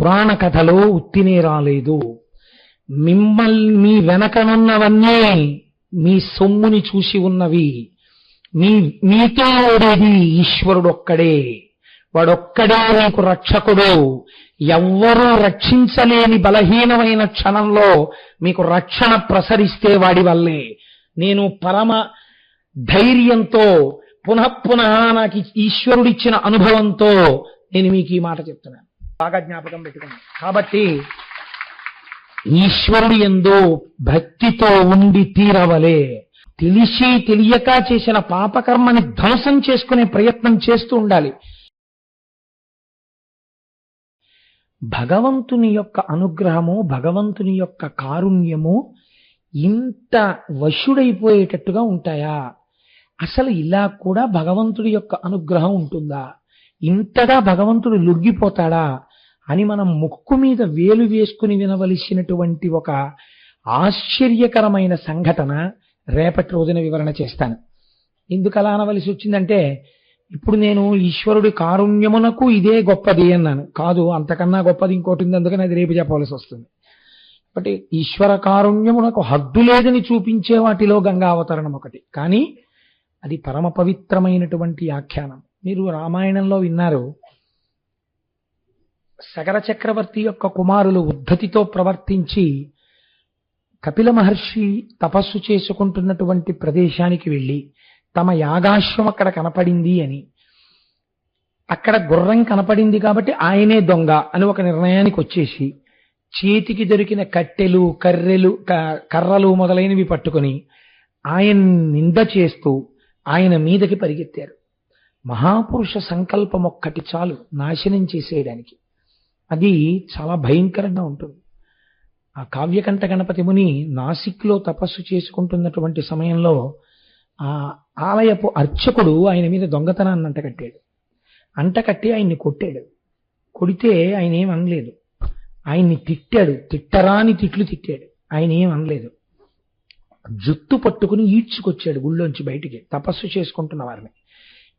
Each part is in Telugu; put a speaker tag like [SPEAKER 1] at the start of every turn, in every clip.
[SPEAKER 1] పురాణ కథలో ఉత్తినే రాలేదు. మీ వెనకనున్నవన్నీ మీ సొమ్ముని చూసి ఉన్నవి. మీతో ఉండేది ఈశ్వరుడొక్కడే. వాడొక్కడే మీకు రక్షకుడు. ఎవ్వరూ రక్షించలేని బలహీనమైన క్షణంలో మీకు రక్షణ ప్రసరిస్తే వాడి వల్లే. నేను పరమ ధైర్యంతో పునఃపునః నాకు ఈశ్వరుడిచ్చిన అనుభవంతో నేను మీకు ఈ మాట చెప్తున్నాను. బాగా జ్ఞాపకం పెట్టుకున్నాను. కాబట్టి ఈశ్వరుడు యందు భక్తితో ఉండి తీరవలే. తెలిసి తెలియక చేసిన పాపకర్మని ధ్వంసం చేసుకునే ప్రయత్నం చేస్తూ ఉండాలి. భగవంతుని యొక్క అనుగ్రహము, భగవంతుని యొక్క కారుణ్యము ఇంత వశుడైపోయేటట్టుగా ఉంటాయా? అసలు ఇలా కూడా భగవంతుడి యొక్క అనుగ్రహం ఉంటుందా? ఇంతగా భగవంతుడు లొంగిపోతాడా అని మనం ముక్కు మీద వేలు వేసుకుని వినవలసినటువంటి ఒక ఆశ్చర్యకరమైన సంఘటన రేపటి రోజున వివరణ చేస్తాను. ఎందుకు అలా అనవలసి వచ్చిందంటే, ఇప్పుడు నేను ఈశ్వరుడి కారుణ్యమునకు ఇదే గొప్పది అన్నాను. కాదు, అంతకన్నా గొప్పది ఇంకోటి ఉంది, అందుకని అది రేపు చెప్పవలసి వస్తుంది. కాబట్టి ఈశ్వర కారుణ్యమునకు హద్దు లేదని చూపించే వాటిలో గంగావతరణం ఒకటి. కానీ అది పరమ పవిత్రమైనటువంటి ఆఖ్యానం. మీరు రామాయణంలో విన్నారు, సగర చక్రవర్తి యొక్క కుమారులు ఉద్ధతితో ప్రవర్తించి కపిల మహర్షి తపస్సు చేసుకుంటున్నటువంటి ప్రదేశానికి వెళ్ళి తమ యాగాశ్వం అక్కడ కనపడింది అని, అక్కడ గుర్రం కనపడింది కాబట్టి ఆయనే దొంగ అని ఒక నిర్ణయానికి వచ్చేసి చేతికి దొరికిన కట్టెలు, కర్రలు మొదలైనవి పట్టుకుని ఆయన నింద చేస్తూ ఆయన మీదకి పరిగెత్తారు. మహాపురుష సంకల్పం ఒక్కటి చాలు నాశనం చేసేయడానికి. అది చాలా భయంకరంగా ఉంటుంది. ఆ కావ్యకంఠ గణపతి ముని నాసిక్లో తపస్సు చేసుకుంటున్నటువంటి సమయంలో ఆ ఆలయపు అర్చకుడు ఆయన మీద దొంగతనాన్ని అంటకట్టి ఆయన్ని కొట్టాడు. కొడితే ఆయన ఏం అనలేదు. ఆయన్ని తిట్టాడు, తిట్టరాని తిట్లు తిట్టాడు. ఆయన ఏం అనలేదు. జుత్తు పట్టుకుని ఈడ్చుకొచ్చాడు గుళ్ళోంచి బయటికి, తపస్సు చేసుకుంటున్న వారిని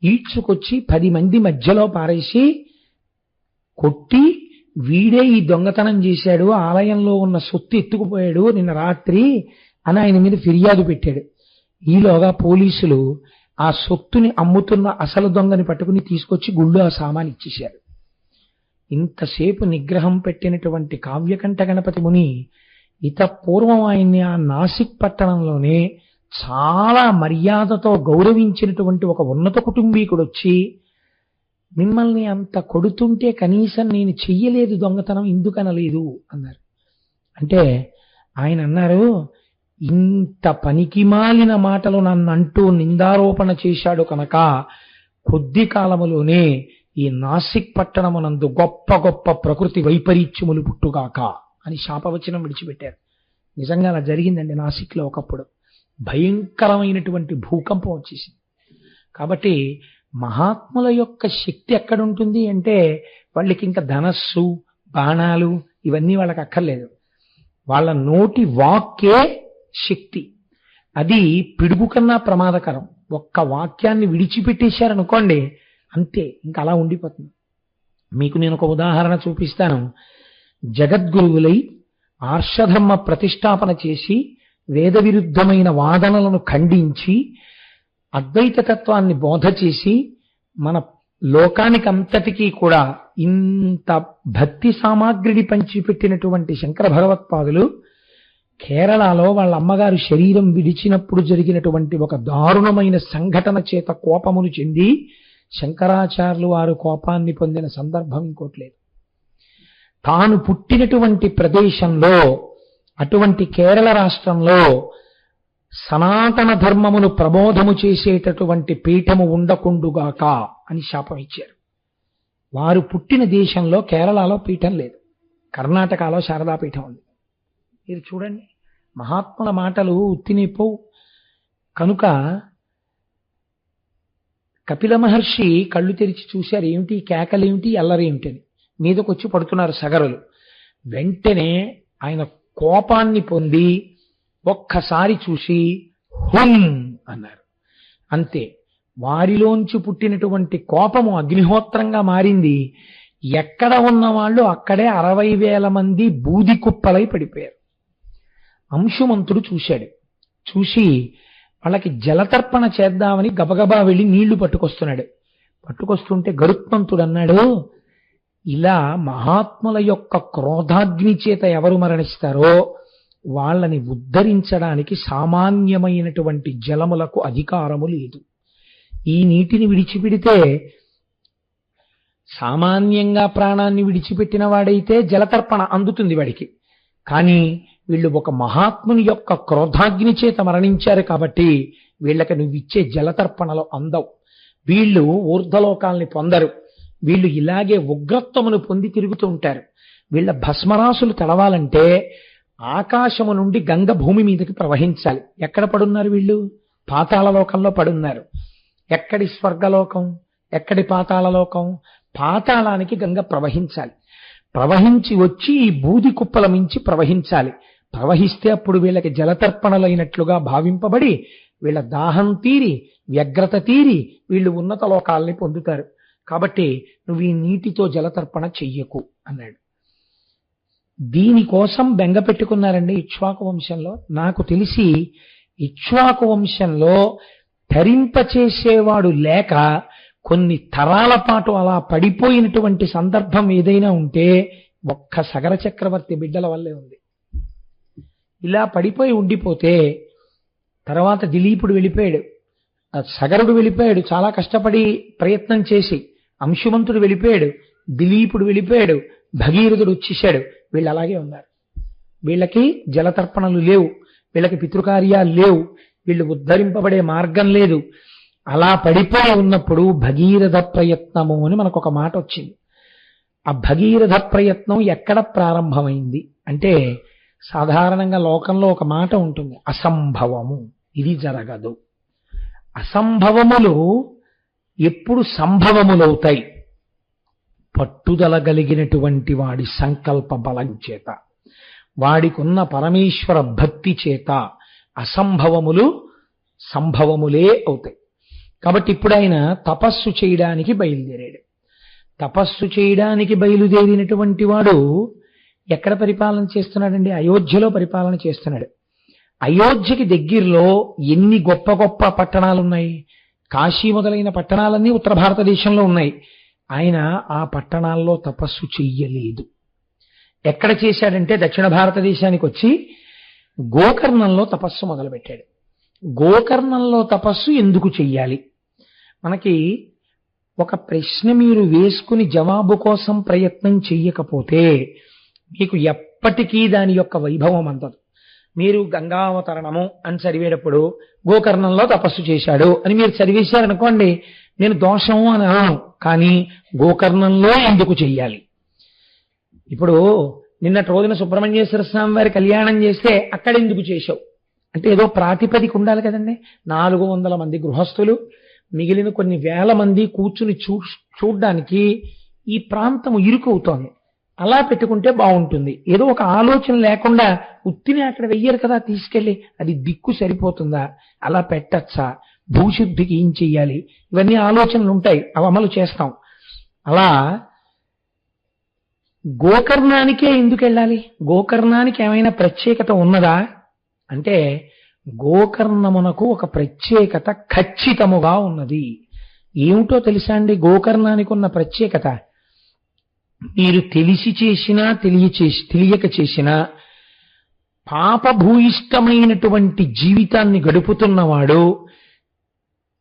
[SPEAKER 1] ఈడ్చుకొచ్చి 10 మంది మధ్యలో పారేసి కొట్టి, వీడే ఈ దొంగతనం చేశాడు, ఆలయంలో ఉన్న సొత్తు ఎత్తుకుపోయాడు నిన్న రాత్రి అని ఆయన మీద ఫిర్యాదు పెట్టాడు. ఈలోగా పోలీసులు ఆ సొత్తుని అమ్ముతున్న అసలు దొంగని పట్టుకుని తీసుకొచ్చి గుళ్ళో ఆ సామాన్ ఇచ్చేశారు. ఇంతసేపు నిగ్రహం పెట్టినటువంటి కావ్యకంఠ గణపతి ముని పూర్వం ఆయన్ని ఆ నాసిక్ పట్టణంలోనే చాలా మర్యాదతో గౌరవించినటువంటి ఒక ఉన్నత కుటుంబీకుడు వచ్చి, మిమ్మల్ని అంత కొడుతుంటే కనీసం నేను చెయ్యలేదు దొంగతనం, ఎందుకనలేదు అన్నారు. అంటే ఆయన అన్నారు, ఇంత పనికిమాలిన మాటలు నన్ను అంటూ నిందారోపణ చేశాడు కనుక కొద్ది కాలములోనే ఈ నాసిక్ పట్టణమునందు గొప్ప గొప్ప ప్రకృతి వైపరీత్యములు పుట్టుగాక అని శాపవచనం విడిచిపెట్టారు. నిజంగా అలా జరిగిందండి. నాసిక్లో ఒకప్పుడు భయంకరమైనటువంటి భూకంపం వచ్చేసింది. కాబట్టి మహాత్ముల యొక్క శక్తి ఎక్కడుంటుంది అంటే, వాళ్ళకి ఇంకా ధనస్సు, బాణాలు ఇవన్నీ వాళ్ళకి అక్కర్లేదు. వాళ్ళ నోటి వాక్కే శక్తి. అది పిడుగు కన్నా ప్రమాదకరం. ఒక్క వాక్యాన్ని విడిచిపెట్టేశారనుకోండి, అంతే, ఇంకా అలా ఉండిపోతుంది. మీకు నేను ఒక ఉదాహరణ చూపిస్తాను. జగద్గురువులై ఆర్షధర్మ ప్రతిష్టాపన చేసి వేద విరుద్ధమైన వాదనలను ఖండించి అద్వైత తత్వాన్ని బోధ చేసి మన లోకానికంతటికీ కూడా ఇంత భక్తి సామాగ్రిని పంచిపెట్టినటువంటి శంకర భగవత్పాదులు కేరళలో వాళ్ళ అమ్మగారు శరీరం విడిచినప్పుడు జరిగినటువంటి ఒక దారుణమైన సంఘటన చేత కోపమును చెంది శంకరాచార్యులు వారు కోపాన్ని పొందిన సందర్భం ఇంకోట్లేదు. తాను పుట్టినటువంటి ప్రదేశంలో, అటువంటి కేరళ రాష్ట్రంలో సనాతన ధర్మమును ప్రబోధము చేసేటటువంటి పీఠము ఉండకుండుగాక అని శాపం ఇచ్చారు. వారు పుట్టిన దేశంలో కేరళలో పీఠం లేదు, కర్ణాటకలో శారదా పీఠం ఉంది. మీరు చూడండి, మహాత్ముల మాటలు ఉత్తినిపోవు. కనుక కపిల మహర్షి కళ్ళు తెరిచి చూశారు. ఏమిటి కేకలేమిటి, అల్లరేమిటని. మీదకొచ్చి పడుతున్నారు సగరులు. వెంటనే ఆయన కోపాన్ని పొంది ఒక్కసారి చూసి హుం అన్నారు. అంతే, వారిలోంచి పుట్టినటువంటి కోపము అగ్నిహోత్రంగా మారింది. ఎక్కడ ఉన్న వాళ్ళు అక్కడే 60,000 మంది బూది కుప్పలై పడిపోయారు. అంశుమంతుడు చూశాడు. చూసి వాళ్ళకి జలతర్పణ చేద్దామని గబగబా వెళ్ళి నీళ్లు పట్టుకొస్తున్నాడు. పట్టుకొస్తుంటే గరుత్మంతుడు అన్నాడు, ఇలా మహాత్ముల యొక్క క్రోధాగ్ని చేత ఎవరు మరణిస్తారో వాళ్ళని ఉద్ధరించడానికి సామాన్యమైనటువంటి జలములకు అధికారము లేదు. ఈ నీటిని విడిచిపెడితే సామాన్యంగా ప్రాణాన్ని విడిచిపెట్టిన వాడైతే జలతర్పణ అందుతుంది వాడికి. కానీ వీళ్ళు ఒక మహాత్ముని యొక్క క్రోధాగ్ని చేత మరణించారు కాబట్టి వీళ్ళకి నువ్విచ్చే జలతర్పణలో అందవు. వీళ్ళు ఊర్ధ్వలోకాల్ని పొందరు. వీళ్ళు ఇలాగే ఉగ్రత్వమును పొంది తిరుగుతూ ఉంటారు. వీళ్ళ భస్మరాసులు తడవాలంటే ఆకాశము నుండి గంగ భూమి మీదకి ప్రవహించాలి. ఎక్కడ పడున్నారు వీళ్ళు? పాతాళలోకంలో పడున్నారు. ఎక్కడి స్వర్గలోకం, ఎక్కడి పాతాళలోకం? పాతాళానికి గంగ ప్రవహించాలి. ప్రవహించి వచ్చి ఈ బూది కుప్పల మించి ప్రవహించాలి. ప్రవహిస్తే అప్పుడు వీళ్ళకి జలతర్పణలైనట్లుగా భావింపబడి వీళ్ళ దాహం తీరి వ్యగ్రత తీరి వీళ్ళు ఉన్నత లోకాల్ని పొందుతారు. కాబట్టి నువ్వు ఈ నీటితో జలతర్పణ చెయ్యకు అన్నాడు. దీనికోసం బెంగ పెట్టుకున్నారండి ఇక్ష్వాకు వంశంలో. నాకు తెలిసి ఇక్ష్వాకు వంశంలో ధరింపచేసేవాడు లేక కొన్ని తరాల పాటు అలా పడిపోయినటువంటి సందర్భం ఏదైనా ఉంటే ఒక్క సగర చక్రవర్తి బిడ్డల వల్లే ఉంది. ఇలా పడిపోయి ఉండిపోతే తర్వాత దిలీపుడు వెళ్ళిపోయాడు, సగరుడు వెళ్ళిపోయాడు చాలా కష్టపడి ప్రయత్నం చేసి, అంశుమంతుడు వెళ్ళిపోయాడు, దిలీపుడు వెళ్ళిపోయాడు, భగీరథుడు వచ్చేశాడు. వీళ్ళు అలాగే ఉన్నారు. వీళ్ళకి జలతర్పణలు లేవు, వీళ్ళకి పితృకార్యాలు లేవు, వీళ్ళు ఉద్ధరింపబడే మార్గం లేదు. అలా పడిపోయి ఉన్నప్పుడు భగీరథ ప్రయత్నము అని మనకు ఒక మాట వచ్చింది. ఆ భగీరథ ప్రయత్నం ఎక్కడ ప్రారంభమైంది అంటే, సాధారణంగా లోకంలో ఒక మాట ఉంటుంది, అసంభవము, ఇది జరగదు. అసంభవములు ఎప్పుడు సంభవములవుతాయి? పట్టుదల కలిగినటువంటి వాడి సంకల్ప బలం చేత, వాడికున్న పరమేశ్వర భక్తి చేత అసంభవములు సంభవములే అవుతాయి. కాబట్టి ఇప్పుడు ఆయన తపస్సు చేయడానికి బయలుదేరాడు. తపస్సు చేయడానికి బయలుదేరినటువంటి వాడు ఎక్కడ పరిపాలన చేస్తున్నాడండి? అయోధ్యలో పరిపాలన చేస్తున్నాడు. అయోధ్యకి దగ్గరలో ఎన్ని గొప్ప గొప్ప పట్టణాలున్నాయి. కాశీ మొదలైన పట్టణాలన్నీ ఉత్తర భారతదేశంలో ఉన్నాయి. ఆయన ఆ పట్టణాల్లో తపస్సు చెయ్యలేదు. ఎక్కడ చేశాడంటే దక్షిణ భారతదేశానికి వచ్చి గోకర్ణంలో తపస్సు మొదలుపెట్టాడు. గోకర్ణంలో తపస్సు ఎందుకు చెయ్యాలి? మనకి ఒక ప్రశ్న మీరు వేసుకుని జవాబు కోసం ప్రయత్నం చెయ్యకపోతే మీకు ఎప్పటికీ దాని యొక్క వైభవం అందదు. మీరు గంగావతరణము అని చదివేటప్పుడు గోకర్ణంలో తపస్సు చేశాడు అని మీరు చదివేశారనుకోండి, నేను దోషము అని అన్నాను, కానీ గోకర్ణంలో ఎందుకు చెయ్యాలి? ఇప్పుడు నిన్నటి రోజున సుబ్రహ్మణ్యేశ్వర స్వామి వారి కళ్యాణం చేస్తే అక్కడ ఎందుకు చేశావు అంటే ఏదో ప్రాతిపదిక ఉండాలి కదండి. 400 మంది గృహస్థులు, మిగిలిన కొన్ని వేల మంది కూర్చుని చూడ్డానికి ఈ ప్రాంతం ఇరుకవుతోంది. అలా పెట్టుకుంటే బాగుంటుంది. ఏదో ఒక ఆలోచన లేకుండా ఉత్తిని అక్కడ వెయ్యరు కదా తీసుకెళ్ళి, అది దిక్కు సరిపోతుందా, అలా పెట్టచ్చా, భూశుద్ధికి ఏం చెయ్యాలి, ఇవన్నీ ఆలోచనలు ఉంటాయి, అవి అమలు చేస్తాం. అలా గోకర్ణానికే ఎందుకు వెళ్ళాలి? గోకర్ణానికి ఏమైనా ప్రత్యేకత ఉన్నదా అంటే, గోకర్ణమునకు ఒక ప్రత్యేకత ఖచ్చితముగా ఉన్నది. ఏమిటో తెలుసా అండి గోకర్ణానికి ఉన్న ప్రత్యేకత? మీరు తెలిసి చేసినా తెలియక చేసినా పాపభూయిష్టమైనటువంటి జీవితాన్ని గడుపుతున్నవాడు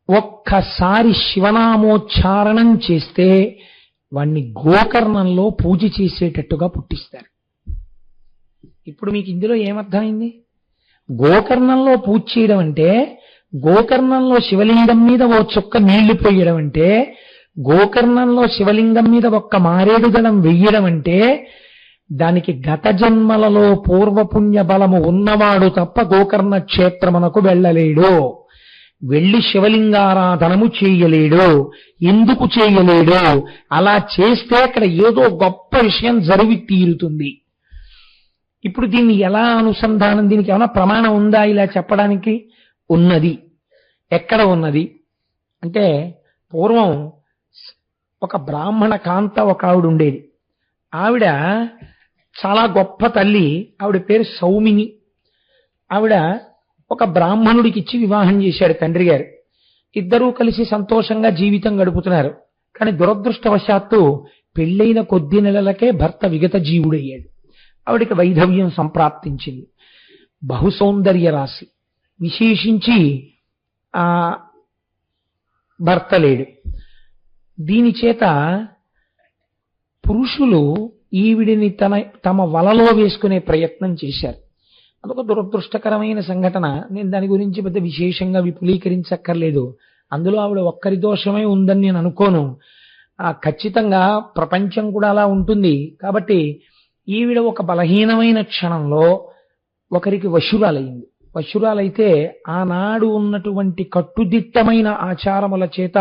[SPEAKER 1] ఒక్కసారి శివనామోచ్చారణం చేస్తే వాణ్ణి గోకర్ణంలో పూజ చేసేటట్టుగా పుట్టిస్తారు. ఇప్పుడు మీకు ఇందులో ఏమర్థమైంది? గోకర్ణంలో పూజ చేయడం అంటే, గోకర్ణంలో శివలింగం మీద ఓ చుక్క నీళ్లు పోయడం అంటే, గోకర్ణంలో శివలింగం మీద ఒక్క మారేడు దళం వెయ్యడం అంటే, దానికి గత జన్మలలో పూర్వపుణ్య బలము ఉన్నవాడు తప్ప గోకర్ణ క్షేత్రమునకు వెళ్ళలేడు, వెళ్ళి శివలింగారాధనము చేయలేడు. ఎందుకు చేయలేడు? అలా చేస్తే అక్కడ ఏదో గొప్ప విషయం జరిగి తీరుతుంది. ఇప్పుడు దీన్ని ఎలా అనుసంధానం, దీనికి ఏమైనా ప్రమాణం ఉందా ఇలా చెప్పడానికి? ఉన్నది. ఎక్కడ ఉన్నది అంటే, పూర్వం ఒక బ్రాహ్మణ కాంత ఒక ఆవిడ ఉండేది. ఆవిడ చాలా గొప్ప తల్లి. ఆవిడ పేరు సౌమిని. ఆవిడ ఒక బ్రాహ్మణుడికి ఇచ్చి వివాహం చేశాడు తండ్రి గారు. ఇద్దరూ కలిసి సంతోషంగా జీవితం గడుపుతున్నారు. కానీ దురదృష్టవశాత్తు పెళ్ళైన కొద్ది నెలలకే భర్త విగత జీవుడయ్యాడు. ఆవిడికి వైధవ్యం సంప్రాప్తించింది. బహుసౌందర్య రాశి, విశేషించి ఆ భర్త లేడు. దీని చేత పురుషులు ఈవిడిని తమ వలలో వేసుకునే ప్రయత్నం చేశారు. అదొక దురదృష్టకరమైన సంఘటన. నేను దాని గురించి పెద్ద విశేషంగా విపులీకరించక్కర్లేదు. అందులో ఆవిడ ఒక్కరి దోషమే ఉందని నేను అనుకోను. ఖచ్చితంగా ప్రపంచం కూడా అలా ఉంటుంది. కాబట్టి ఈవిడ ఒక బలహీనమైన క్షణంలో ఒకరికి వశురాలైంది. వశురాలైతే ఆనాడు ఉన్నటువంటి కట్టుదిట్టమైన ఆచారముల చేత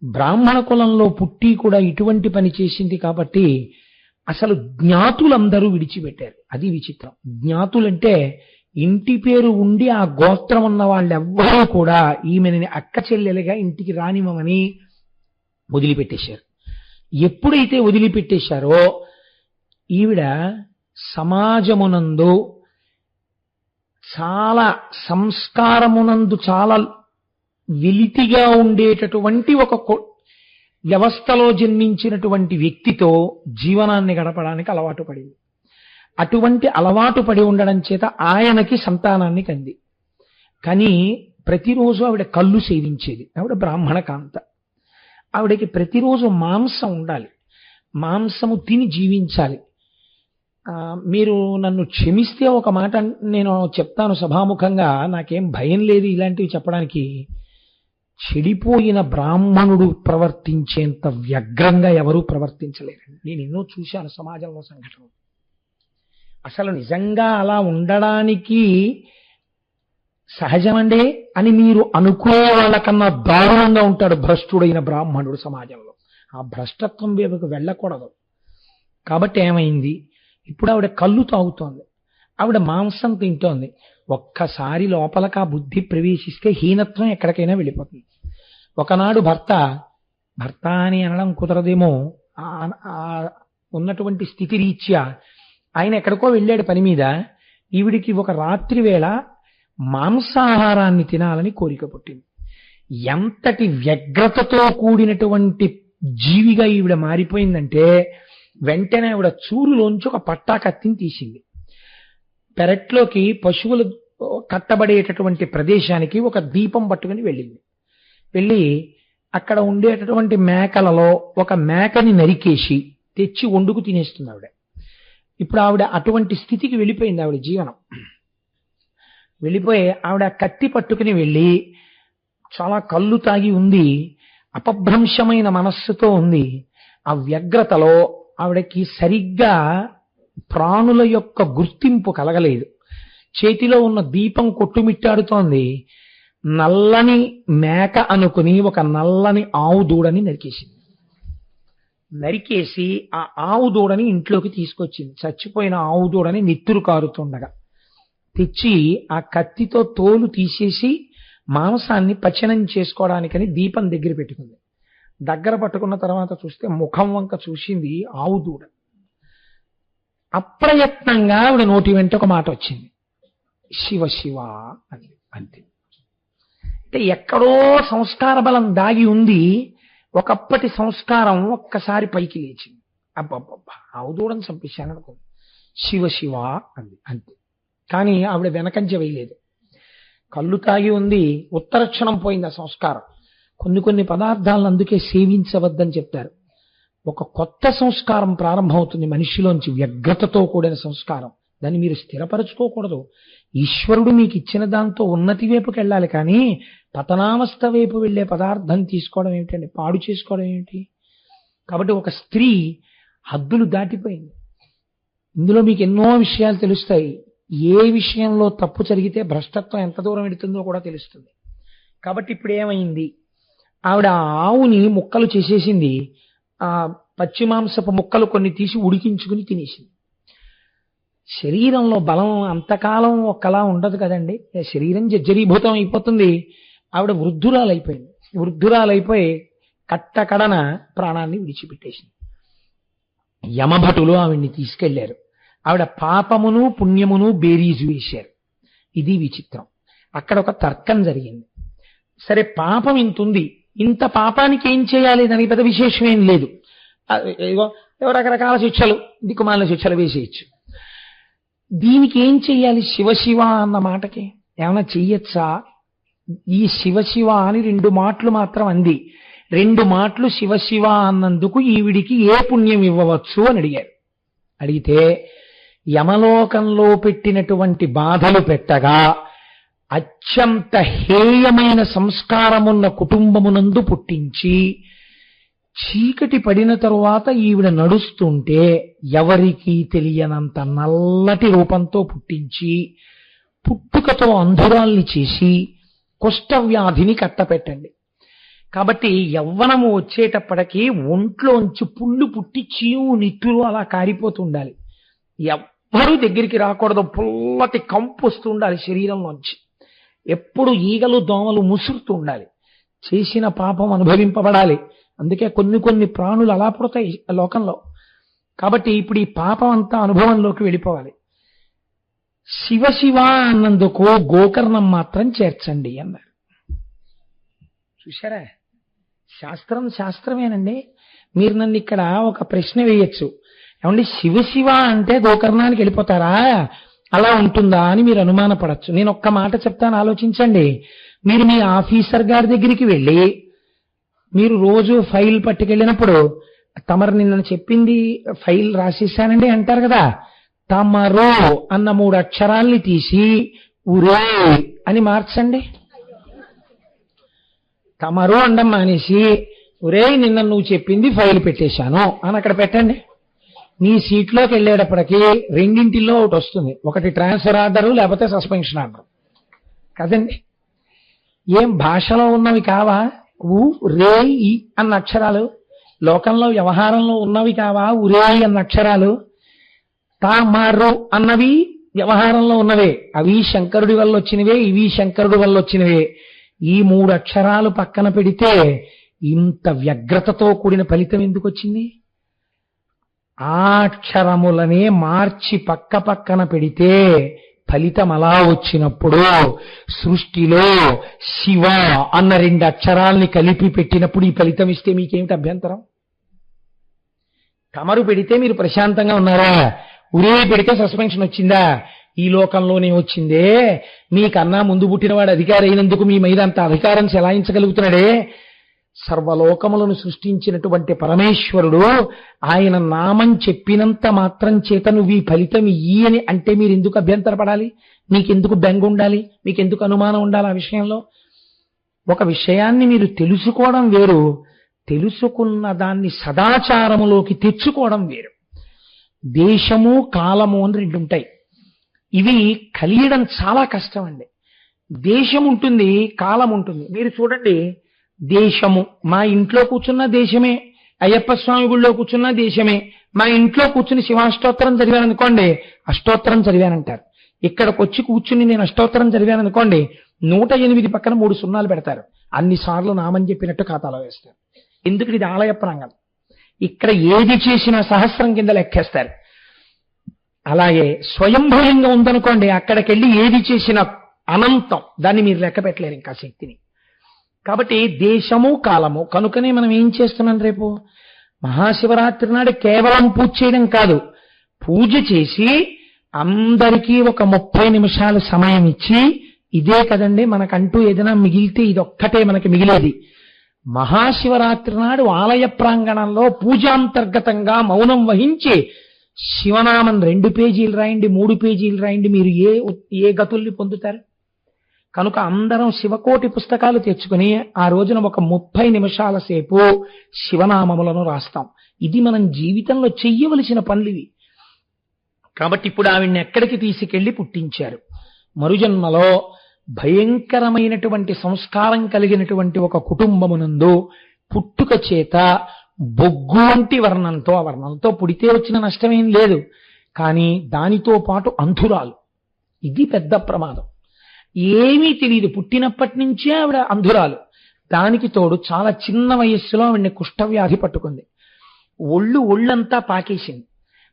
[SPEAKER 1] బ్రాహ్మణ కులంలో పుట్టి కూడా ఇటువంటి పని చేసింది. కాబట్టి అసలు జ్ఞాతులందరూ విడిచిపెట్టారు. అది విచిత్రం. జ్ఞాతులంటే ఇంటి పేరు ఉండి ఆ గోత్రం ఉన్న వాళ్ళెవ్వరూ కూడా ఈమెని అక్క చెల్లెలుగా ఇంటికి రానివ్వమని వదిలిపెట్టేశారు. ఎప్పుడైతే వదిలిపెట్టేశారో ఈవిడ సమాజమునందు చాలా సంస్కారమునందు చాలా వెలితిగా ఉండేటటువంటి ఒక వ్యవస్థలో జన్మించినటువంటి వ్యక్తితో జీవనాన్ని గడపడానికి అలవాటు పడింది. అటువంటి అలవాటు పడి ఉండడం చేత ఆయనకి సంతానాన్ని కంది. కానీ ప్రతిరోజు ఆవిడ కళ్ళు సేవించేది. ఆవిడ బ్రాహ్మణ కాంత. ఆవిడకి ప్రతిరోజు మాంసం ఉండాలి. మాంసము తిని జీవించాలి. మీరు నన్ను క్షమిస్తే ఒక మాట నేను చెప్తాను సభాముఖంగా. నాకేం భయం లేదు ఇలాంటివి చెప్పడానికి. చెడిపోయిన బ్రాహ్మణుడు ప్రవర్తించేంత వ్యగ్రంగా ఎవరూ ప్రవర్తించలేరండి. నేను ఎన్నో చూశాను సమాజంలో సంఘటనలు. అసలు నిజంగా అలా ఉండడానికి సహజమండే అని మీరు అనుకునే వాళ్ళకన్నా దారుణంగా ఉంటాడు భ్రష్టుడైన బ్రాహ్మణుడు సమాజంలో. ఆ భ్రష్టత్వం వైపుకు వెళ్ళకూడదు. కాబట్టి ఏమైంది, ఇప్పుడు ఆవిడ కళ్ళు తాగుతోంది, ఆవిడ మాంసం తింటోంది. ఒక్కసారి లోపలకి ఆ బుద్ధి ప్రవేశిస్తే హీనత్వం ఎక్కడికైనా వెళ్ళిపోతుంది. ఒకనాడు భర్త అని అనడం కుదరదేమో, ఉన్నటువంటి స్థితి రీత్యా ఆయన ఎక్కడికో వెళ్ళాడు పని మీద. ఈవిడికి ఒక రాత్రి వేళ మాంసాహారాన్ని తినాలని కోరిక పుట్టింది. ఎంతటి వ్యగ్రతతో కూడినటువంటి జీవిగా ఈవిడ మారిపోయిందంటే వెంటనే ఆవిడ చూరులోంచి ఒక పట్టా కత్తిని తీసింది. పెరట్లోకి పశువులు కట్టబడేటటువంటి ప్రదేశానికి ఒక దీపం పట్టుకుని వెళ్ళింది. వెళ్ళి అక్కడ ఉండేటటువంటి మేకలలో ఒక మేకని నరికేసి తెచ్చి వండుకు తినేస్తుంది ఆవిడ. ఇప్పుడు ఆవిడ అటువంటి స్థితికి వెళ్ళిపోయింది ఆవిడ జీవనం. వెళ్ళిపోయి ఆవిడ కత్తి పట్టుకుని వెళ్ళి చాలా కళ్ళు తాగి ఉంది, అపభ్రంశమైన మనస్సుతో ఉంది. ఆ వ్యగ్రతలో ఆవిడకి సరిగ్గా ప్రాణుల యొక్క గుర్తింపు కలగలేదు. చేతిలో ఉన్న దీపం కొట్టుమిట్టాడుతోంది. నల్లని మేక అనుకుని ఒక నల్లని ఆవు దూడని నరికేసి ఆ ఆవు దూడని ఇంట్లోకి తీసుకొచ్చింది. చచ్చిపోయిన ఆవు దూడని నెత్తురు కారుతుండగా తెచ్చి ఆ కత్తితో తోలు తీసేసి మాంసాన్ని పచనం చేసుకోవడానికని దీపం దగ్గర పెట్టుకుంది. దగ్గర పట్టుకున్న తర్వాత చూస్తే ముఖం వంక చూసింది ఆవు దూడ. అప్రయత్నంగా ఆవిడ నోటి వెంట ఒక మాట వచ్చింది, శివ శివ అని. అంతే. అంటే ఎక్కడో సంస్కార బలం దాగి ఉంది. ఒకప్పటి సంస్కారం ఒక్కసారి పైకి లేచింది. అబ్బబ్బబ్బా, ఆవు దూడని చంపేశాను అనుకుంది. శివ శివ అంది. అంతే. కానీ ఆవిడ వెనకంజ వేయలేదు. కళ్ళు తాగి ఉంది. ఉత్తర క్షణం పోయింది ఆ సంస్కారం. కొన్ని పదార్థాలను అందుకే సేవించవద్దని చెప్తారు. ఒక కొత్త సంస్కారం ప్రారంభమవుతుంది మనిషిలోంచి, వ్యగ్రతతో కూడిన సంస్కారం. దాన్ని మీరు స్థిరపరచుకోకూడదు. ఈశ్వరుడు మీకు ఇచ్చిన దాంతో ఉన్నతి వైపుకి వెళ్ళాలి, కానీ పతనావస్థ వైపు వెళ్లే పదార్థం తీసుకోవడం ఏమిటండి, పాడు చేసుకోవడం ఏమిటి? కాబట్టి ఒక స్త్రీ హద్దులు దాటిపోయింది. ఇందులో మీకు ఎన్నో విషయాలు తెలుస్తాయి. ఏ విషయంలో తప్పు జరిగితే భ్రష్టత్వం ఎంత దూరం వెడుతుందో కూడా తెలుస్తుంది. కాబట్టి ఇప్పుడు ఏమైంది, ఆవిడ ఆవుని ముక్కలు చేసేసింది. ఆ పచ్చి మాంసపు ముక్కలు కొన్ని తీసి ఉడికించుకుని తినేసింది. శరీరంలో బలం అంతకాలం ఒకలా ఉండదు కదండి. శరీరం జర్జరీభూతం అయిపోతుంది. ఆవిడ వృద్ధురాలైపోయింది. వృద్ధురాలైపోయి కట్టకడన ప్రాణాన్ని విడిచిపెట్టేసింది. యమభటులు ఆవిడ్ని తీసుకెళ్లారు. ఆవిడ పాపమును పుణ్యమును బేరీజు వేశారు. ఇది విచిత్రం. అక్కడ ఒక తర్కం జరిగింది. సరే, పాపం ఇంతుంది, ఇంత పాపానికి ఏం చేయాలి? దానికి పెద్ద విశేషం ఏం లేదు. ఏదో రకరకాల శిక్షలు, దిక్కుమాలిన శిక్షలు వేసేయచ్చు. దీనికి ఏం చెయ్యాలి? శివశివ అన్న మాటకి ఏమైనా చెయ్యొచ్చా? ఈ శివశివ అని 2 మాటలు మాత్రం అంది. 2 మాటలు శివశివ అన్నందుకు ఈవిడికి ఏ పుణ్యం ఇవ్వవచ్చు అని అడిగారు. అడిగితే యమలోకంలో పెట్టినటువంటి బాధలు పెట్టగా అత్యంత హేయమైన సంస్కారమున్న కుటుంబమునందు పుట్టించి చీకటి పడిన తరువాత ఈవిడ నడుస్తుంటే ఎవరికీ తెలియనంత నల్లటి రూపంతో పుట్టించి పుట్టుకతో అంధురాల్ని చేసి కుష్ఠవ్యాధిని కట్టపెట్టండి. కాబట్టి యవ్వనము వచ్చేటప్పటికీ ఒంట్లోంచి పుళ్ళు పుట్టి చీము నిట్టులు అలా కారిపోతుండాలి. ఎవ్వరూ దగ్గరికి రాకూడదు. పుల్లటి కంపు వస్తూ ఉండాలి శరీరంలోంచి. ఎప్పుడు ఈగలు దోమలు ముసురుతూ ఉండాలి. చేసిన పాపం అనుభవింపబడాలి. అందుకే కొన్ని ప్రాణులు అలా పుడతాయి లోకంలో. కాబట్టి ఇప్పుడు ఈ పాపం అంతా అనుభవంలోకి వెళ్ళిపోవాలి. శివశివ అన్నందుకు గోకర్ణం మాత్రం చేర్చండి అన్నారు. చూశారా? శాస్త్రమేనండి. మీరు నన్ను ఇక్కడ ఒక ప్రశ్న వేయచ్చు. ఏమండి, శివశివ అంటే గోకర్ణానికి వెళ్ళిపోతారా? అలా ఉంటుందా అని మీరు అనుమానపడచ్చు. నేను ఒక్క మాట చెప్తాను, ఆలోచించండి. మీరు మీ ఆఫీసర్ గారి దగ్గరికి వెళ్ళి మీరు రోజు ఫైల్ పట్టుకెళ్ళినప్పుడు తమరు నిన్న చెప్పింది ఫైల్ రాసేసానండి అంటారు కదా. తమరు అన్న 3 అక్షరాల్ని తీసి ఉరే అని మార్చండి. తమరు అండం మానేసి ఉరే నిన్న నువ్వు చెప్పింది ఫైల్ పెట్టేశాను అని అక్కడ పెట్టండి. మీ సీట్లోకి వెళ్ళేటప్పటికీ 2 ఒకటి వస్తుంది. ఒకటి ట్రాన్స్ఫర్ ఆర్డరు, లేకపోతే సస్పెన్షన్ ఆర్డర్ కదండి. ఏం భాషలో ఉన్నవి కావా? ఉ రే ఈ అన్న అక్షరాలు లోకంలో వ్యవహారంలో ఉన్నవి కావా? ఉరే అన్న అక్షరాలు. తామారు అన్నవి వ్యవహారంలో ఉన్నవే. అవి శంకరుడి వల్ల వచ్చినవే, ఇవి శంకరుడి వల్ల వచ్చినవే. ఈ 3 అక్షరాలు పక్కన పెడితే ఇంత వ్యగ్రతతో కూడిన ఫలితం ఎందుకు వచ్చింది? ఆ అక్షరములనే మార్చి పక్కన పెడితే ఫలితం అలా వచ్చినప్పుడు, సృష్టిలో శివ అన్న 2 అక్షరాల్ని కలిపి పెట్టినప్పుడు ఈ ఫలితం ఇస్తే మీకేమిటి అభ్యంతరం? తమరు పెడితే మీరు ప్రశాంతంగా ఉన్నారా? ఉరే పెడితే సస్పెన్షన్ వచ్చిందా? ఈ లోకంలోనే వచ్చిందే. మీకన్నా ముందు పుట్టినవాడు అధికారి అయినందుకు మీ మీద అంత అధికారం చెలాయించగలుగుతున్నాడే. సర్వలోకములను సృష్టించినటువంటి పరమేశ్వరుడు ఆయన నామం చెప్పినంత మాత్రం చేత నువ్వు ఈ ఫలితం అని అంటే మీరు ఎందుకు అభ్యంతరపడాలి? మీకెందుకు బెంగ ఉండాలి? మీకెందుకు అనుమానం ఉండాలి ఆ విషయంలో? ఒక విషయాన్ని మీరు తెలుసుకోవడం వేరు, తెలుసుకున్న దాన్ని సదాచారములోకి తెచ్చుకోవడం వేరు. దేశము కాలము అని 2 ఉంటాయి. ఇవి కలియడం చాలా కష్టం అండి. దేశం ఉంటుంది, కాలం ఉంటుంది. మీరు చూడండి, దేశము మా ఇంట్లో కూర్చున్న దేశమే, అయ్యప్ప స్వామి గుళ్ళో కూర్చున్న దేశమే. మా ఇంట్లో కూర్చుని శివాష్టోత్తరం చదివాననుకోండి, అష్టోత్తరం చదివానంటారు. ఇక్కడికి వచ్చి కూర్చుని నేను అష్టోత్తరం చదివాననుకోండి, 108 పక్కన 3 సున్నాలు పెడతారు. అన్నిసార్లు నామని చెప్పినట్టు ఖాతాలో వేస్తారు. ఎందుకు? ఇది ఆలయ ప్రాంగణం. ఇక్కడ ఏది చేసినా సహస్రం కింద లెక్కేస్తారు. అలాగే స్వయంభూయంగా ఉందనుకోండి, అక్కడికెళ్ళి ఏది చేసినా అనంతం, దాన్ని మీరు లెక్క పెట్టలేరు ఇంకా శక్తిని. కాబట్టి దేశము కాలము కనుకనే మనం ఏం చేస్తున్నాం? రేపు మహాశివరాత్రి నాడు కేవలం పూజ చేయడం కాదు, పూజ చేసి అందరికీ ఒక 30 నిమిషాలు సమయం ఇచ్చి, ఇదే కదండి మనకంటూ ఏదైనా మిగిలితే ఇదొక్కటే మనకి మిగిలేది. మహాశివరాత్రి నాడు ఆలయ ప్రాంగణంలో పూజాంతర్గతంగా మౌనం వహించి శివనామం 2 పేజీలు రాయండి, 3 పేజీలు రాయండి, మీరు ఏ గతుల్ని పొందుతారు? కనుక అందరం శివకోటి పుస్తకాలు తెచ్చుకుని ఆ రోజున ఒక 30 నిమిషాల సేపు శివనామములను రాస్తాం. ఇది మనం జీవితంలో చెయ్యవలసిన పనులివి. కాబట్టి ఇప్పుడు ఆవిడ్ని ఎక్కడికి తీసుకెళ్లి పుట్టించారు? మరుజన్మలో భయంకరమైనటువంటి సంస్కారం కలిగినటువంటి ఒక కుటుంబమునందు పుట్టుక చేత బొగ్గు వంటి వర్ణంతో, ఆ వర్ణంతో పుడితే వచ్చిన నష్టమేం లేదు, కానీ దానితో పాటు అంధురాలు. ఇది పెద్ద ప్రమాదం. ఏమీ తెలియదు, పుట్టినప్పటి నుంచే ఆవిడ అంధురాలు. దానికి తోడు చాలా చిన్న వయస్సులో ఆవిడ్ని కుష్ఠవ్యాధి పట్టుకుంది. ఒళ్ళంతా పాకేసింది.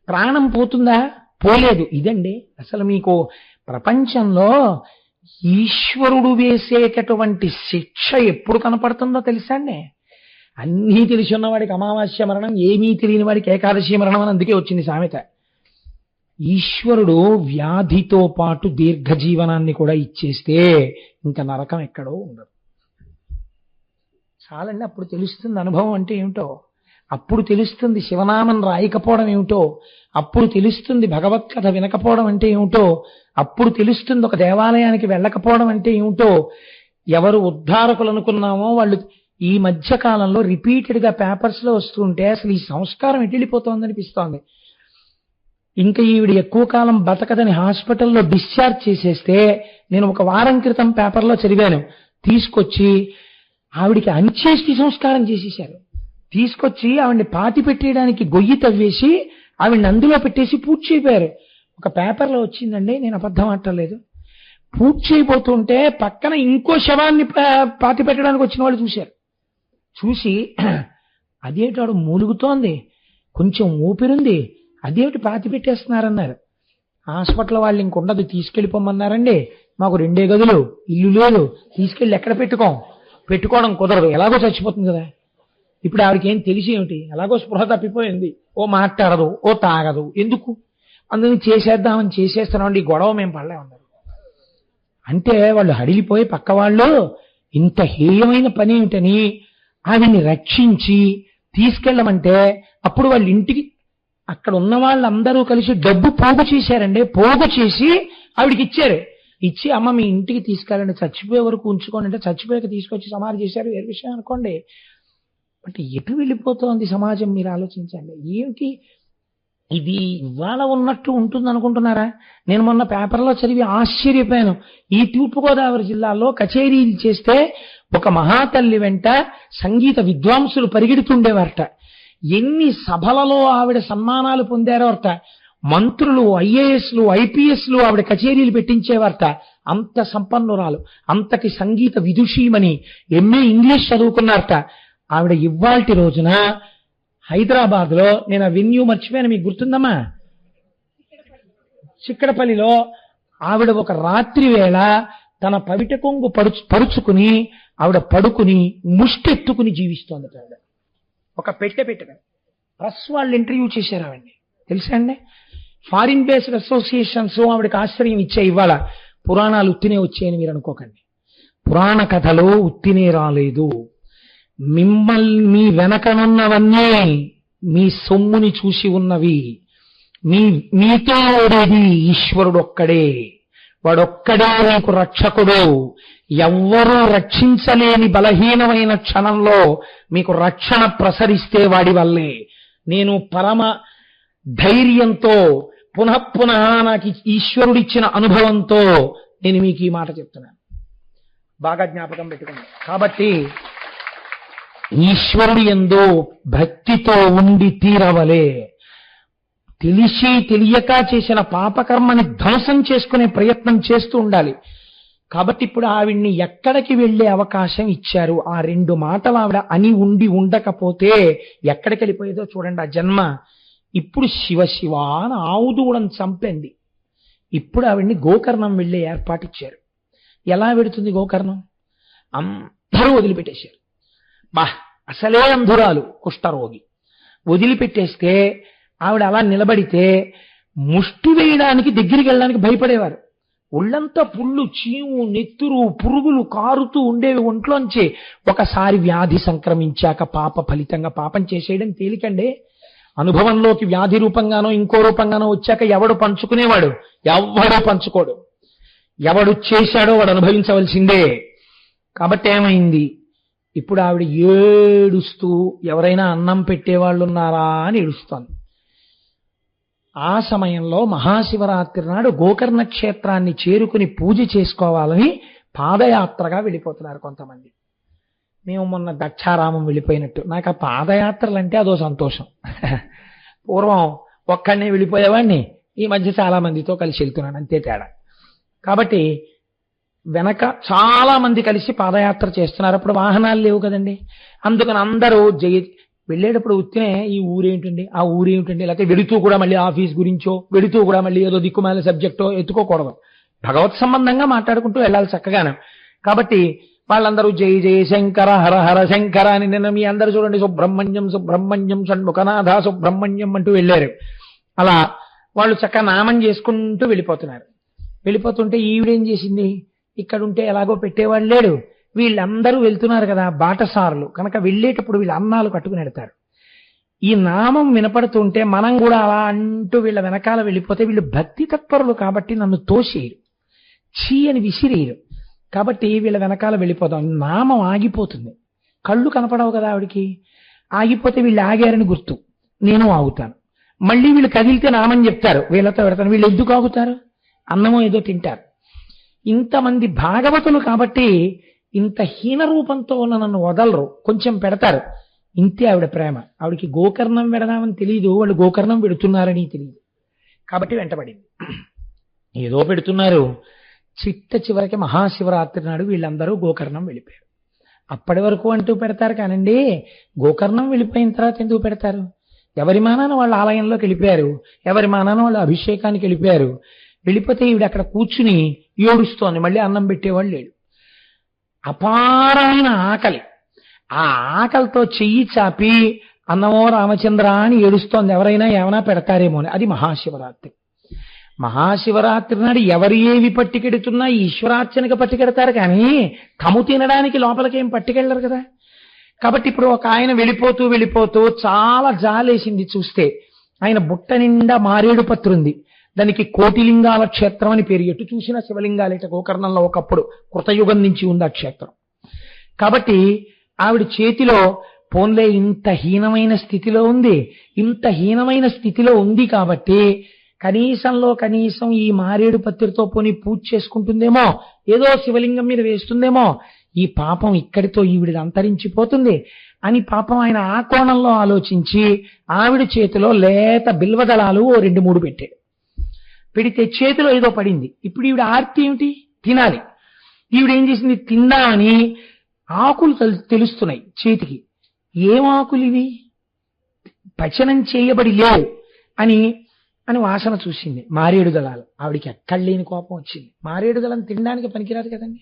[SPEAKER 1] ప్రాణం పోతుందా? పోలేదు. ఇదండి అసలు మీకు ప్రపంచంలో ఈశ్వరుడు వేసేటటువంటి శిక్ష ఎప్పుడు కనపడుతుందో తెలుసా అండి? అన్నీ తెలిసి ఉన్నవాడికి అమావాస్య మరణం, ఏమీ తెలియని వాడికి ఏకాదశి మరణం అని అందుకే వచ్చింది సామెత. ఈశ్వరుడు వ్యాధితో పాటు దీర్ఘజీవనాన్ని కూడా ఇచ్చేస్తే ఇంకా నరకం ఎక్కడో ఉండదు. చాలండి, అప్పుడు తెలుస్తుంది అనుభవం అంటే ఏమిటో. అప్పుడు తెలుస్తుంది శివనామం రాయకపోవడం ఏమిటో. అప్పుడు తెలుస్తుంది భగవత్కథ వినకపోవడం అంటే ఏమిటో. అప్పుడు తెలుస్తుంది ఒక దేవాలయానికి వెళ్ళకపోవడం అంటే ఏమిటో. ఎవరు ఉద్ధారకులు అనుకున్నామో వాళ్ళు ఈ మధ్య కాలంలో రిపీటెడ్ గా పేపర్స్ లో వస్తుంటే అసలు ఈ సంస్కారం ఎట్టిపోతోంది అనిపిస్తోంది. ఇంకా ఈవిడ ఎక్కువ కాలం బతకదని హాస్పిటల్లో డిశ్చార్జ్ చేసేస్తే నేను ఒక వారం క్రితం పేపర్లో చదివాను. తీసుకొచ్చి ఆవిడికి అంత్యేష్టి సంస్కారం చేసేశారు. తీసుకొచ్చి ఆవిడ్ని పాతి పెట్టేయడానికి గొయ్యి తవ్వేసి ఆవిడ్ని అందులో పెట్టేసి పూర్తి చేయపోయారు. ఒక పేపర్లో వచ్చిందండి, నేను అబద్ధం ఆడలేదు. పూర్తి చేయబోతుంటే పక్కన ఇంకో శవాన్ని పాతి పెట్టడానికి వచ్చిన వాళ్ళు చూశారు. చూసి అదేటాడు మూలుగుతోంది, కొంచెం ఊపిరుంది, అదేమిటి పాతి పెట్టేస్తున్నారన్నారు. హాస్పిటల్ వాళ్ళు ఇంకొండదు, తీసుకెళ్ళిపోమన్నారండి. మాకు 2 గదులు, ఇల్లు లేదు, తీసుకెళ్ళి ఎక్కడ పెట్టుకోవడం కుదరదు, ఎలాగో చచ్చిపోతుంది కదా. ఇప్పుడు ఆవిడకి ఏం తెలిసి ఏమిటి? ఎలాగో స్పృహ తప్పిపోయింది, ఓ మాట్లాడదు, ఓ తాగదు, ఎందుకు అందుకని చేసేద్దామని చేసేస్తున్నామండి, ఈ గొడవ మేము పడలేమన్నారు. అంటే వాళ్ళు హడిలిపోయి పక్క వాళ్ళు ఇంత హేయమైన పని ఏమిటని ఆవిడ్ని రక్షించి తీసుకెళ్ళమంటే అప్పుడు వాళ్ళ ఇంటికి అక్కడ ఉన్న వాళ్ళందరూ కలిసి డబ్బు పోగు చేశారండి. పోగు చేసి ఆవిడికి ఇచ్చారు. ఇచ్చి అమ్మ మీ ఇంటికి తీసుకెళ్ళండి, చచ్చిపోయే వరకు ఉంచుకోండి అంటే చచ్చిపోయాక తీసుకొచ్చి సమాధి చేశారు. వేరే విషయం అనుకోండి. బట్ ఎటు వెళ్ళిపోతోంది సమాజం మీరు ఆలోచించండి. ఏమిటి ఇది ఇవాళ ఉన్నట్టు ఉంటుంది అనుకుంటున్నారా? నేను మొన్న పేపర్లో చదివి ఆశ్చర్యపోయాను. ఈ తూర్పుగోదావరి జిల్లాలో కచేరీలు చేస్తే ఒక మహాతల్లి వెంట సంగీత విద్వాంసులు పరిగెడుతుండేవారట. ఎన్ని సభలలో ఆవిడ సన్మానాలు పొందారోట. మంత్రులు, ఐఏఎస్లు, ఐపీఎస్లు ఆవిడ కచేరీలు పెట్టించేవారట. అంత సంపన్నురాలు, అంతటి సంగీత విదుషీమని, ఎంఏ ఇంగ్లీష్ చదువుకున్నారట. ఆవిడ ఇవాల్టి రోజున హైదరాబాద్ లో, నేను ఆ వెన్యూ మర్చిపోయాను, మీకు గుర్తుందమ్మా, చిక్కడపల్లిలో ఆవిడ ఒక రాత్రి వేళ తన పవిట కొంగు పరుచుకుని ఆవిడ పడుకుని ముష్టెత్తుకుని జీవిస్తోందట. ఆవిడ ఒక పెట్టగా ప్రెస్ వాళ్ళు ఇంటర్వ్యూ చేశారు ఆవిడ్ని, తెలుసా అండి? ఫారిన్ బేస్డ్ అసోసియేషన్స్ ఆవిడకి ఆశ్రయం ఇచ్చే. ఇవాళ పురాణాలు ఉత్తినే వచ్చాయని మీరు అనుకోకండి. పురాణ కథలు ఉత్తినే రాలేదు. మిమ్మల్ని మీ వెనకనున్నవన్నీ మీ సొమ్ముని చూసి ఉన్నవి. మీతో ఉండేది ఈశ్వరుడు ఒక్కడే. వాడొక్కడే మీకు రక్షకుడు. ఎవ్వరూ రక్షించలేని బలహీనమైన క్షణంలో మీకు రక్షణ ప్రసరిస్తే వాడి వల్లే. నేను పరమ ధైర్యంతో పునః నాకు ఈశ్వరుడిచ్చిన అనుభవంతో నేను మీకు ఈ మాట చెప్తున్నాను. బాగా జ్ఞాపకం పెట్టుకోండి. కాబట్టి ఈశ్వరుడు యందు భక్తితో ఉండి తీరవలే. తెలిసి తెలియక చేసిన పాపకర్మని ధ్వంసం చేసుకునే ప్రయత్నం చేస్తూ ఉండాలి. కాబట్టి ఇప్పుడు ఆవిడ్ని ఎక్కడికి వెళ్లే అవకాశం ఇచ్చారు? ఆ 2 మాటలు ఆవిడ అని ఉండి ఉండకపోతే ఎక్కడికి వెళ్ళిపోయేదో చూడండి ఆ జన్మ. ఇప్పుడు శివ శివ అని ఆవుదూడని చంపింది. ఇప్పుడు ఆవిడ్ని గోకర్ణం వెళ్లే ఏర్పాటిచ్చారు. ఎలా వెడుతుంది గోకర్ణం? అందరూ వదిలిపెట్టేశారు. అసలే అంధురాలు, కుష్ఠరోగి, వదిలిపెట్టేస్తే ఆవిడ అలా నిలబడితే ముష్టి వేయడానికి దగ్గరికి వెళ్ళడానికి భయపడేవారు. ఒళ్ళంతా పుళ్ళు, చీము, నెత్తురు, పురుగులు కారుతూ ఉండేవి ఒంట్లోంచి. ఒకసారి వ్యాధి సంక్రమించాక పాప ఫలితంగా పాపం చేసేయడం తేలికండే. అనుభవంలోకి వ్యాధి రూపంగానో ఇంకో రూపంగానో వచ్చాక ఎవడు పంచుకునేవాడు? ఎవడో పంచుకోడు. ఎవడు చేశాడో వాడు అనుభవించవలసిందే. కాబట్టి ఏమైంది? ఇప్పుడు ఆవిడ ఏడుస్తూ ఎవరైనా అన్నం పెట్టేవాళ్ళు ఉన్నారా అని ఏడుస్తోంది. ఆ సమయంలో మహాశివరాత్రి నాడు గోకర్ణ క్షేత్రాన్ని చేరుకుని పూజ చేసుకోవాలని పాదయాత్రగా వెళ్ళిపోతున్నారు కొంతమంది. మేము మొన్న దక్షారామం వెళ్ళిపోయినట్టు. నాకు ఆ పాదయాత్రలు అంటే అదో సంతోషం. పూర్వం ఒక్కడనే వెళ్ళిపోయేవాడిని, ఈ మధ్య చాలా మందితో కలిసి వెళ్తున్నాను, అంతే తేడా. కాబట్టి వెనక చాలా మంది కలిసి పాదయాత్ర చేస్తున్నారు. అప్పుడు వాహనాలు లేవు కదండి. అందుకని అందరూ వెళ్ళేటప్పుడు ఉత్తినే ఈ ఊరేంటండి, ఆ ఊరేంటండి, లేకపోతే వెళుతూ కూడా మళ్ళీ ఆఫీస్ గురించో, వెళుతూ కూడా మళ్ళీ ఏదో దిక్కుమాల సబ్జెక్టో ఎత్తుకోకూడదు. భగవత్ సంబంధంగా మాట్లాడుకుంటూ వెళ్ళాలి చక్కగానే. కాబట్టి వాళ్ళందరూ జై జయ శంకర హర హర శంకర అని నిన్న మీ అందరూ చూడండి, సుబ్రహ్మణ్యం సుబ్రహ్మణ్యం షణ్ముఖనాథ సుబ్రహ్మణ్యం అంటూ వెళ్ళారు. అలా వాళ్ళు చక్కగా నామం చేసుకుంటూ వెళ్ళిపోతున్నారు. వెళ్ళిపోతుంటే ఈవిడేం చేసింది, ఇక్కడ ఉంటే ఎలాగో పెట్టేవాళ్ళు లేడు, వీళ్ళందరూ వెళ్తున్నారు కదా బాటసారులు కనుక వెళ్ళేటప్పుడు వీళ్ళు అన్నాలు కట్టుకుని వెళ్తారు. ఈ నామం వినపడుతుంటే మనం కూడా అలా అంటూ వీళ్ళ వెనకాల వెళ్ళిపోతే వీళ్ళు భక్తి తత్పరులు కాబట్టి నన్ను తోసేయరు, చీ అని విసిరేయరు. కాబట్టి వీళ్ళ వెనకాల వెళ్ళిపోతాం. నామం ఆగిపోతుంది, కళ్ళు కనపడవు కదా ఆవిడికి. ఆగిపోతే వీళ్ళు ఆగారని గుర్తు, నేను ఆగుతాను. మళ్ళీ వీళ్ళు కదిలితే నామం చెప్తారు, వీళ్ళతో పెడతాను. వీళ్ళు ఎందుకు ఆగుతారు, అన్నమో ఏదో తింటారు. ఇంతమంది భాగవతులు కాబట్టి ఇంత హీన రూపంతో ఉన్న నన్ను వదలరు, కొంచెం పెడతారు. ఇంతే ఆవిడ ప్రేమ. ఆవిడికి గోకర్ణం పెడదామని తెలియదు, వాళ్ళు గోకర్ణం పెడుతున్నారని తెలియదు కాబట్టి వెంటబడింది. ఏదో పెడుతున్నారు. చిట్ట చివరికి మహాశివరాత్రి నాడు వీళ్ళందరూ గోకర్ణం వెళ్ళిపోయారు. అప్పటి వరకు అంటూ పెడతారు కానండి, గోకర్ణం వెళ్ళిపోయిన తర్వాత ఎందుకు పెడతారు? ఎవరి మానాన వాళ్ళ ఆలయంలోకి వెళ్ళిపోయారు, ఎవరి మానాన వాళ్ళు అభిషేకానికి వెళ్ళిపోయారు. వెళ్ళిపోతే ఈవిడ అక్కడ కూర్చుని ఏడుస్తోంది, మళ్ళీ అన్నం పెట్టేవాళ్ళు లేడు. అపారమైన ఆకలి, ఆ ఆకలితో చెయ్యి చాపి అన్నమో రామచంద్ర అని ఏడుస్తోంది. ఎవరైనా ఏమైనా పెడతారేమో అని. అది మహాశివరాత్రి. మహాశివరాత్రి నాడు ఎవరు ఏవి పట్టుకెడుతున్నా ఈశ్వరార్చనకి పట్టుకెడతారు కానీ తము తినడానికి లోపలికేం పట్టుకెళ్ళరు కదా. కాబట్టి ఇప్పుడు ఒక ఆయన వెళ్ళిపోతూ వెళ్ళిపోతూ చాలా జాలేసింది చూస్తే. ఆయన బుట్ట నిండా మారేడు పత్రుంది, దానికి కోటిలింగాల క్షేత్రం అని పేరు. ఎటు చూసినా శివలింగాలేట. గోకర్ణంలో ఒకప్పుడు కృతయుగం నుంచి ఉంది ఆ క్షేత్రం. కాబట్టి ఆవిడ చేతిలో పోన్లే ఇంత హీనమైన స్థితిలో ఉంది, ఇంత హీనమైన స్థితిలో ఉంది కాబట్టి కనీసంలో కనీసం ఈ మారేడు పత్రితో పోని పూజ చేసుకుంటుందేమో, ఏదో శివలింగం మీద వేస్తుందేమో, ఈ పాపం ఇక్కడితో ఈవిడిది అంతరించిపోతుంది అని పాపం ఆయన ఆ కోణంలో ఆలోచించి ఆవిడ చేతిలో లేత బిల్వదళాలు 2-3 పెట్టాడు. పెడితే చేతిలో ఏదో పడింది. ఇప్పుడు ఈవిడ ఆర్తి ఏమిటి, తినాలి. ఈవిడ ఏం చేసింది, తిందామని ఆకులు తెలుస్తున్నాయి చేతికి. ఏం ఆకులు ఇవి, పచనం చేయబడి లేవు అని అని వాసన చూసింది. మారేడు దళాలు. ఆవిడికి ఎక్కడ లేని కోపం వచ్చింది. మారేడు దళం తినడానికి పనికిరాదు కదండి.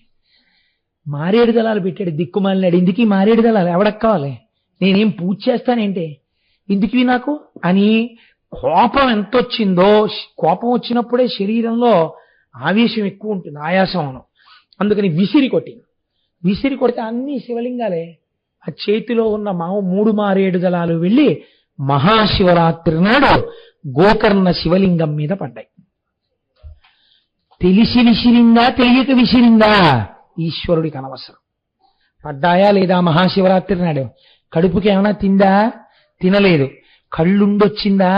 [SPEAKER 1] మారేడు దళాలు పెట్టాడు. దిక్కుమాలినాడు. ఇందుకీ మారేడు దళాలు ఎవడకు కావాలి, నేనేం పూజ చేస్తానేంటి, ఇందుకీ నాకు అని కోపం ఎంత వచ్చిందో. కోపం వచ్చినప్పుడే శరీరంలో ఆవేశం ఎక్కువ ఉంటుంది, ఆయాసం. అందుకని విసిరి కొట్టింది. విసిరి కొడితే అన్ని శివలింగాలే. ఆ చేతిలో ఉన్న 3 మారేడు దళాలు వెళ్ళి మహాశివరాత్రి నాడు గోకర్ణ శివలింగం మీద పడ్డాయి. తెలిసి విసిరిందా తెలియక విసిరిందా ఈశ్వరుడికి అనవసరం. పడ్డాయా లేదా మహాశివరాత్రి నాడు? కడుపుకి ఏమైనా తిందా, తినలేదు. కళ్ళుండొచ్చిందా,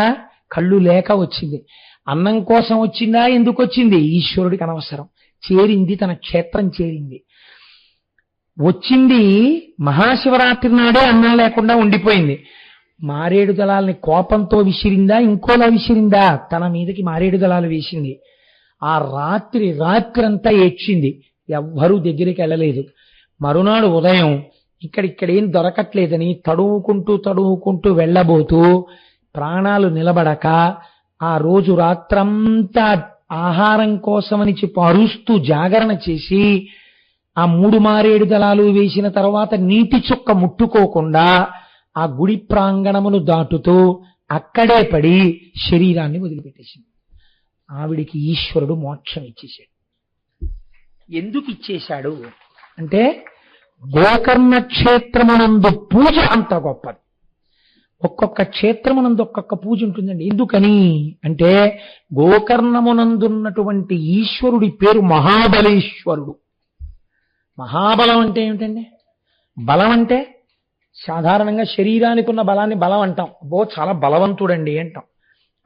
[SPEAKER 1] కళ్ళు లేక వచ్చింది. అన్నం కోసం వచ్చిందా, ఎందుకు వచ్చింది, ఈశ్వరుడికి అనవసరం. చేరింది, తన క్షేత్రం చేరింది. వచ్చింది మహాశివరాత్రి నాడే అన్నం లేకుండా ఉండిపోయింది. మారేడు దళాలని కోపంతో విసిరిందా, ఇంకోలా విసిరిందా, తన మీదకి మారేడు దళాలు వేసింది. ఆ రాత్రంతా ఏడ్చింది. ఎవ్వరూ దగ్గరికి వెళ్ళలేదు. మరునాడు ఉదయం ఇక్కడేం దొరకట్లేదని తడువుకుంటూ వెళ్ళబోతూ ప్రాణాలు నిలబడక ఆ రోజు రాత్రంతా ఆహారం కోసమని చెప్పి అరుస్తూ జాగరణ చేసి ఆ 3 మారేడు దళాలు వేసిన తర్వాత నీటి చుక్క ముట్టుకోకుండా ఆ గుడి ప్రాంగణమును దాటుతూ అక్కడే పడి శరీరాన్ని వదిలిపెట్టేసింది. ఆవిడికి ఈశ్వరుడు మోక్షం ఇచ్చేశాడు. ఎందుకు ఇచ్చేశాడు అంటే గోకర్ణ క్షేత్రమునందు పూజ అంత గొప్పది. ఒక్కొక్క క్షేత్రమునందు ఒక్కొక్క పూజ ఉంటుందండి. ఎందుకని అంటే గోకర్ణమునందున్నటువంటి ఈశ్వరుడి పేరు మహాబలేశ్వరుడు. మహాబలం అంటే ఏమిటండి? బలం అంటే సాధారణంగా శరీరానికి ఉన్న బలాన్ని బలం అంటాం. చాలా బలవంతుడండి అంటాం.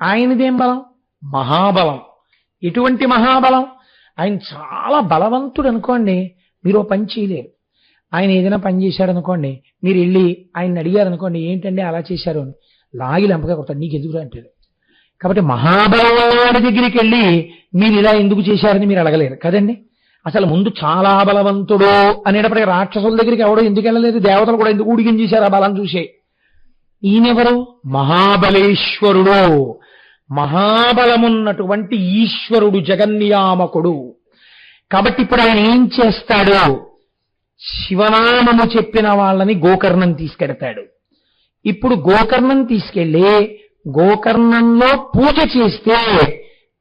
[SPEAKER 1] ఆయనదేం బలం? మహాబలం. ఎటువంటి మహాబలం? ఆయన చాలా బలవంతుడు అనుకోండి, మీరు పని చేయలేరు. ఆయన ఏదైనా పని చేశాడు అనుకోండి, మీరు వెళ్ళి ఆయన్ని అడిగారు అనుకోండి, ఏంటండి అలా చేశారు అని, లాగి లంపగా కొడతాడు, నీకు ఎందుకు అంటాడు. కాబట్టి మహాబలం వాడి దగ్గరికి వెళ్ళి మీరు ఇలా ఎందుకు చేశారని మీరు అడగలేరు కదండి. అసలు ముందు చాలా బలవంతుడు అనేటప్పటికీ రాక్షసుల దగ్గరికి ఎవడో ఎందుకు వెళ్ళలేదు, దేవతలు కూడా ఎందుకు ఊడిగం చేశారు ఆ బలం చూసే. ఈయనెవరు? మహాబలేశ్వరుడు, మహాబలమున్నటువంటి ఈశ్వరుడు, జగన్నియామకుడు. కాబట్టి ఇప్పుడు ఆయన ఏం చేస్తాడు? శివనామము చెప్పిన వాళ్ళని గోకర్ణం తీసుకెడతాడు. ఇప్పుడు గోకర్ణం తీసుకెళ్ళి గోకర్ణంలో పూజ చేస్తే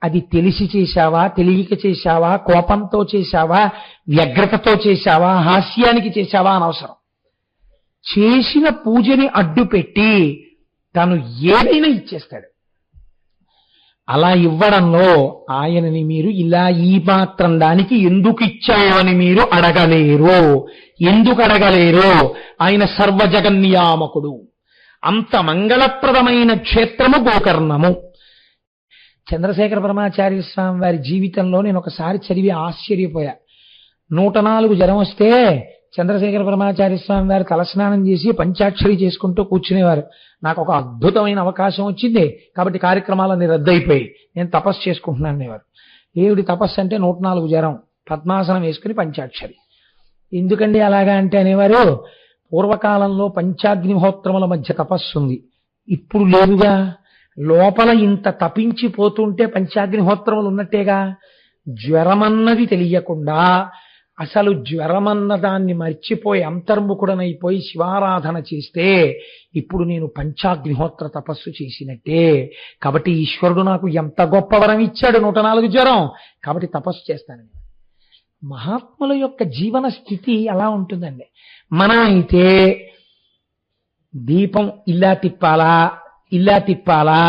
[SPEAKER 1] అది తెలిసి చేశావా, తెలియక చేశావా, కోపంతో చేశావా, వ్యగ్రతతో చేశావా, హాస్యానికి చేశావా అనవసరం. చేసిన పూజని అడ్డుపెట్టి తను ఏదైనా ఇచ్చేస్తాడు. అలా ఇవ్వడంలో ఆయనని మీరు ఇలా ఈ మాత్రం దానికి ఎందుకు ఇచ్చావని మీరు అడగలేరు. ఎందుకు అడగలేరు? ఆయన సర్వజగన్నియామకుడు. అంత మంగళప్రదమైన క్షేత్రము గోకర్ణము. చంద్రశేఖర పరమాచార్య స్వామి వారి జీవితంలో నేను ఒకసారి చదివి ఆశ్చర్యపోయా. 104 జ్వరం వస్తే చంద్రశేఖర పరమాచార్య స్వామి వారు తలస్నానం చేసి పంచాక్షరి చేసుకుంటూ కూర్చునేవారు. నాకు ఒక అద్భుతమైన అవకాశం వచ్చింది కాబట్టి కార్యక్రమాలన్నీ రద్దయిపోయి నేను తపస్సు చేసుకుంటున్నాను అనేవారు. ఏమిటి తపస్సు అంటే 104 జ్వరం, పద్మాసనం వేసుకుని పంచాక్షరి. ఎందుకండి అలాగా అంటే అనేవారు, పూర్వకాలంలో పంచాగ్నిహోత్రముల మధ్య తపస్సు ఉంది, ఇప్పుడు లేదుగా. లోపల ఇంత తపించిపోతుంటే పంచాగ్నిహోత్రములు ఉన్నట్టేగా. జ్వరమన్నది తెలియకుండా అసలు జ్వరమన్న దాన్ని మర్చిపోయి అంతర్ముఖుడనైపోయి శివారాధన చేస్తే ఇప్పుడు నేను పంచాగ్నిహోత్ర తపస్సు చేసినట్టే. కాబట్టి ఈశ్వరుడు నాకు ఎంత గొప్ప వరం ఇచ్చాడు, 104 జ్వరం, కాబట్టి తపస్సు చేస్తానని. మహాత్ముల యొక్క జీవన స్థితి అలా ఉంటుందండి. మనం అయితే దీపం ఇలా తిప్పాలా, ఇలా తిప్పాలా,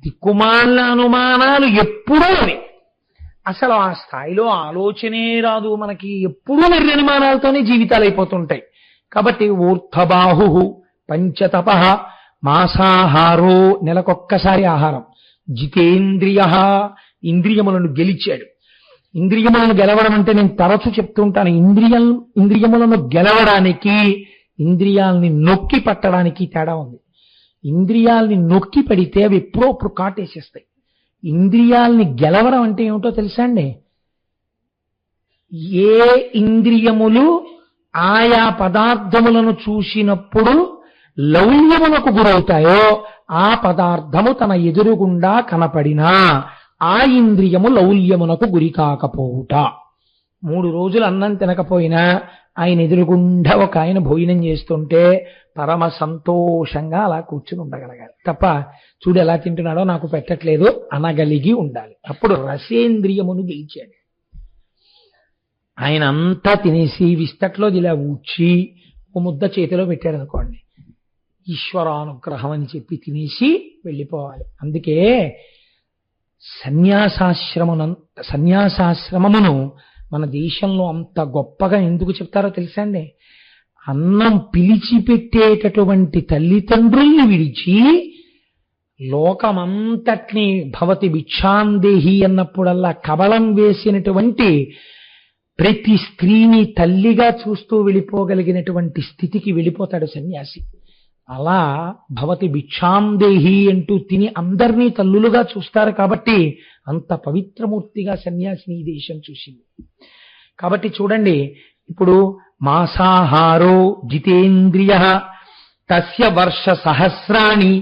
[SPEAKER 1] దిక్కుమాల అనుమానాలు ఎప్పుడూ అవి. అసలు ఆ స్థాయిలో ఆలోచనే రాదు మనకి. ఎప్పుడూ నిర్నిమానాలతోనే జీవితాలు అయిపోతుంటాయి. కాబట్టి ఊర్ధబాహు పంచతప మాసాహారో, నెలకొక్కసారి ఆహారం. జితేంద్రియ, ఇంద్రియములను గెలిచాడు. ఇంద్రియములను గెలవడం అంటే నేను తరచు చెప్తుంటాను, ఇంద్రియములను గెలవడానికి ఇంద్రియాలని నొక్కి పట్టడానికి తేడా ఉంది. ఇంద్రియాలని నొక్కి పడితే అవి ఎప్పుడో అప్పుడు కాటేసేస్తాయి. ఇంద్రియాలని గెలవడం అంటే ఏమిటో తెలుసా అండి? ఏ ఇంద్రియములు ఆయా పదార్థములను చూసినప్పుడు లౌల్యములకు గురవుతాయో ఆ పదార్థము తన ఎదురుగుండా కనపడినా ఆ ఇంద్రియము లౌల్యమునకు గురి కాకపోవుట. 3 రోజులు అన్నం తినకపోయినా ఆయన ఎదురుగుండా ఒక ఆయన భోజనం చేస్తుంటే పరమ సంతోషంగా అలా కూర్చుని ఉండగలగాలి తప్ప చూడు ఎలా తింటున్నాడో నాకు పెట్టట్లేదు అనగలిగి ఉండాలి. అప్పుడు రసేంద్రియమును గెలిచాడు. ఆయన అంతా తినేసి విస్తట్లో ఇలా ఊడ్చి ఓ ముద్ద చేతిలో పెట్టాడు అనుకోండి, ఈశ్వరానుగ్రహం అని చెప్పి తినేసి వెళ్ళిపోవాలి. అందుకే సన్యాసాశ్రమమును మన దేశంలో అంత గొప్పగా ఎందుకు చెప్తారో తెలుసా అండి? అన్నం పిలిచిపెట్టేటటువంటి తల్లిదండ్రుల్ని విడిచి లోకమంతటిని భవతి భిక్షాందేహి అన్నప్పుడల్లా కబళం వేసినటువంటి ప్రతి స్త్రీని తల్లిగా చూస్తూ వెళ్ళిపోగలిగినటువంటి స్థితికి వెళ్ళిపోతాడు సన్యాసి. అలా భవతి భిక్షాందేహి అంటూ తిని అందరినీ తల్లులుగా చూస్తారు కాబట్టి అంత పవిత్రమూర్తిగా సన్యాసిని ఈ దేశం చూసింది. కాబట్టి చూడండి, ఇప్పుడు మాసాహారో జితేంద్రియ తస్య వర్ష సహస్రాణి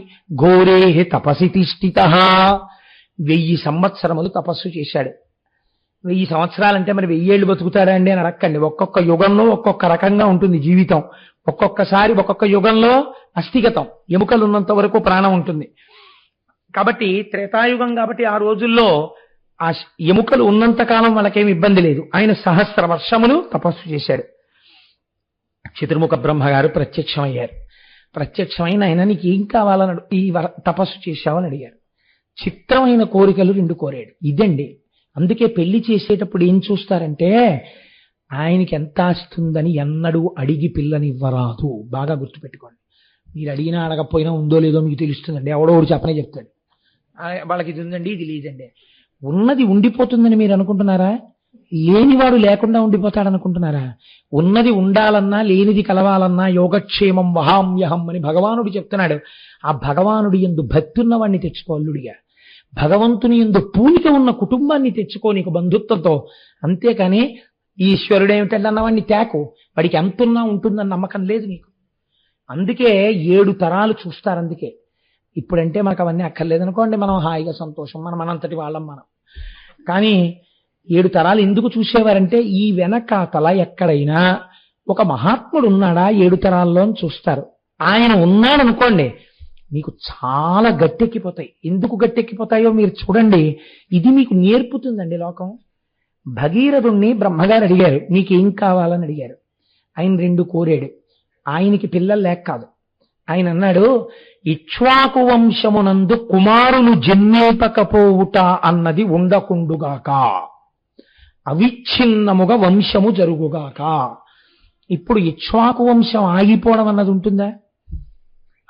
[SPEAKER 1] ఘోరే తపసి తిష్ఠిత. 1000 సంవత్సరములు తపస్సు చేశాడు. 1000 సంవత్సరాలంటే మరి 1000 ఏళ్ళు బతుకుతాడా అండి అని అడక్కండి. ఒక్కొక్క యుగంలో ఒక్కొక్క రకంగా ఉంటుంది జీవితం. ఒక్కొక్కసారి ఒక్కొక్క యుగంలో అస్థిగతం, ఎముకలు ఉన్నంత వరకు ప్రాణం ఉంటుంది. కాబట్టి త్రేతాయుగం కాబట్టి ఆ రోజుల్లో ఆ ఎముకలు ఉన్నంత కాలం వాళ్ళకేమి ఇబ్బంది లేదు. ఆయన 1000 వర్షములు తపస్సు చేశాడు. చతుర్ముఖ బ్రహ్మగారు ప్రత్యక్షమయ్యారు. ప్రత్యక్షమైన ఆయన నీకు ఏం కావాలని ఈ తపస్సు చేశావని అడిగారు. చిత్రమైన కోరికలు 2 కోరాడు. ఇదండి. అందుకే పెళ్లి చేసేటప్పుడు ఏం చూస్తారంటే ఆయనకి ఎంత ఆస్తుందని ఎన్నడూ అడిగి పిల్లనివ్వరాదు. బాగా గుర్తుపెట్టుకోండి. మీరు అడిగినా అడగకపోయినా ఉందో లేదో మీకు తెలుస్తుందండి. ఎవడో ఒకటి చెప్పనే చెప్తాడు, వాళ్ళకి ఇది ఉందండి ఇది లేదండి. ఉన్నది ఉండిపోతుందని మీరు అనుకుంటున్నారా? లేనివాడు లేకుండా ఉండిపోతాడు అనుకుంటున్నారా? ఉన్నది ఉండాలన్నా లేనిది కలవాలన్నా యోగక్షేమం వహామ్యహం అని భగవానుడు చెప్తున్నాడు. ఆ భగవానుడి యందు భక్తి ఉన్నవాడిని తెచ్చుకో అల్లుడిగా. భగవంతుని యందు పూనిక ఉన్న కుటుంబాన్ని తెచ్చుకో నీకు బంధుత్వంతో. అంతేకాని ఈశ్వరుడు ఏమిటంటే అన్నవాడిని తేకు, వాడికి ఎంతున్నా ఉంటుందని నమ్మకం లేదు నీకు. అందుకే 7 తరాలు చూస్తారు. అందుకే ఇప్పుడంటే మనకు అవన్నీ అక్కర్లేదు అనుకోండి, మనం హాయిగా సంతోషం, మనంతటి వాళ్ళం మనం. కానీ 7 తరాలు ఎందుకు చూసేవారంటే ఈ వెనకాతల ఎక్కడైనా ఒక మహాత్ముడు ఉన్నాడా 7 తరాల్లో అని చూస్తారు. ఆయన ఉన్నాడనుకోండి మీకు చాలా గట్టెక్కిపోతాయి. ఎందుకు గట్టెక్కిపోతాయో మీరు చూడండి. ఇది మీకు నేర్పుతుందండి లోకం. భగీరథుణ్ణి బ్రహ్మగారు అడిగారు, నీకేం కావాలని అడిగారు. ఆయన 2 కోరాడు. ఆయనకి పిల్లలు లేక కాదు. ఆయన అన్నాడు, ఇక్ష్వాకు వంశమునందు కుమారులు జన్మేపకపోవుట అన్నది ఉండకుండుగాక, అవిచ్ఛిన్నముగా వంశము జరుగుగాక. ఇప్పుడు ఇక్ష్వాకు వంశం ఆగిపోవడం అన్నది ఉంటుందా?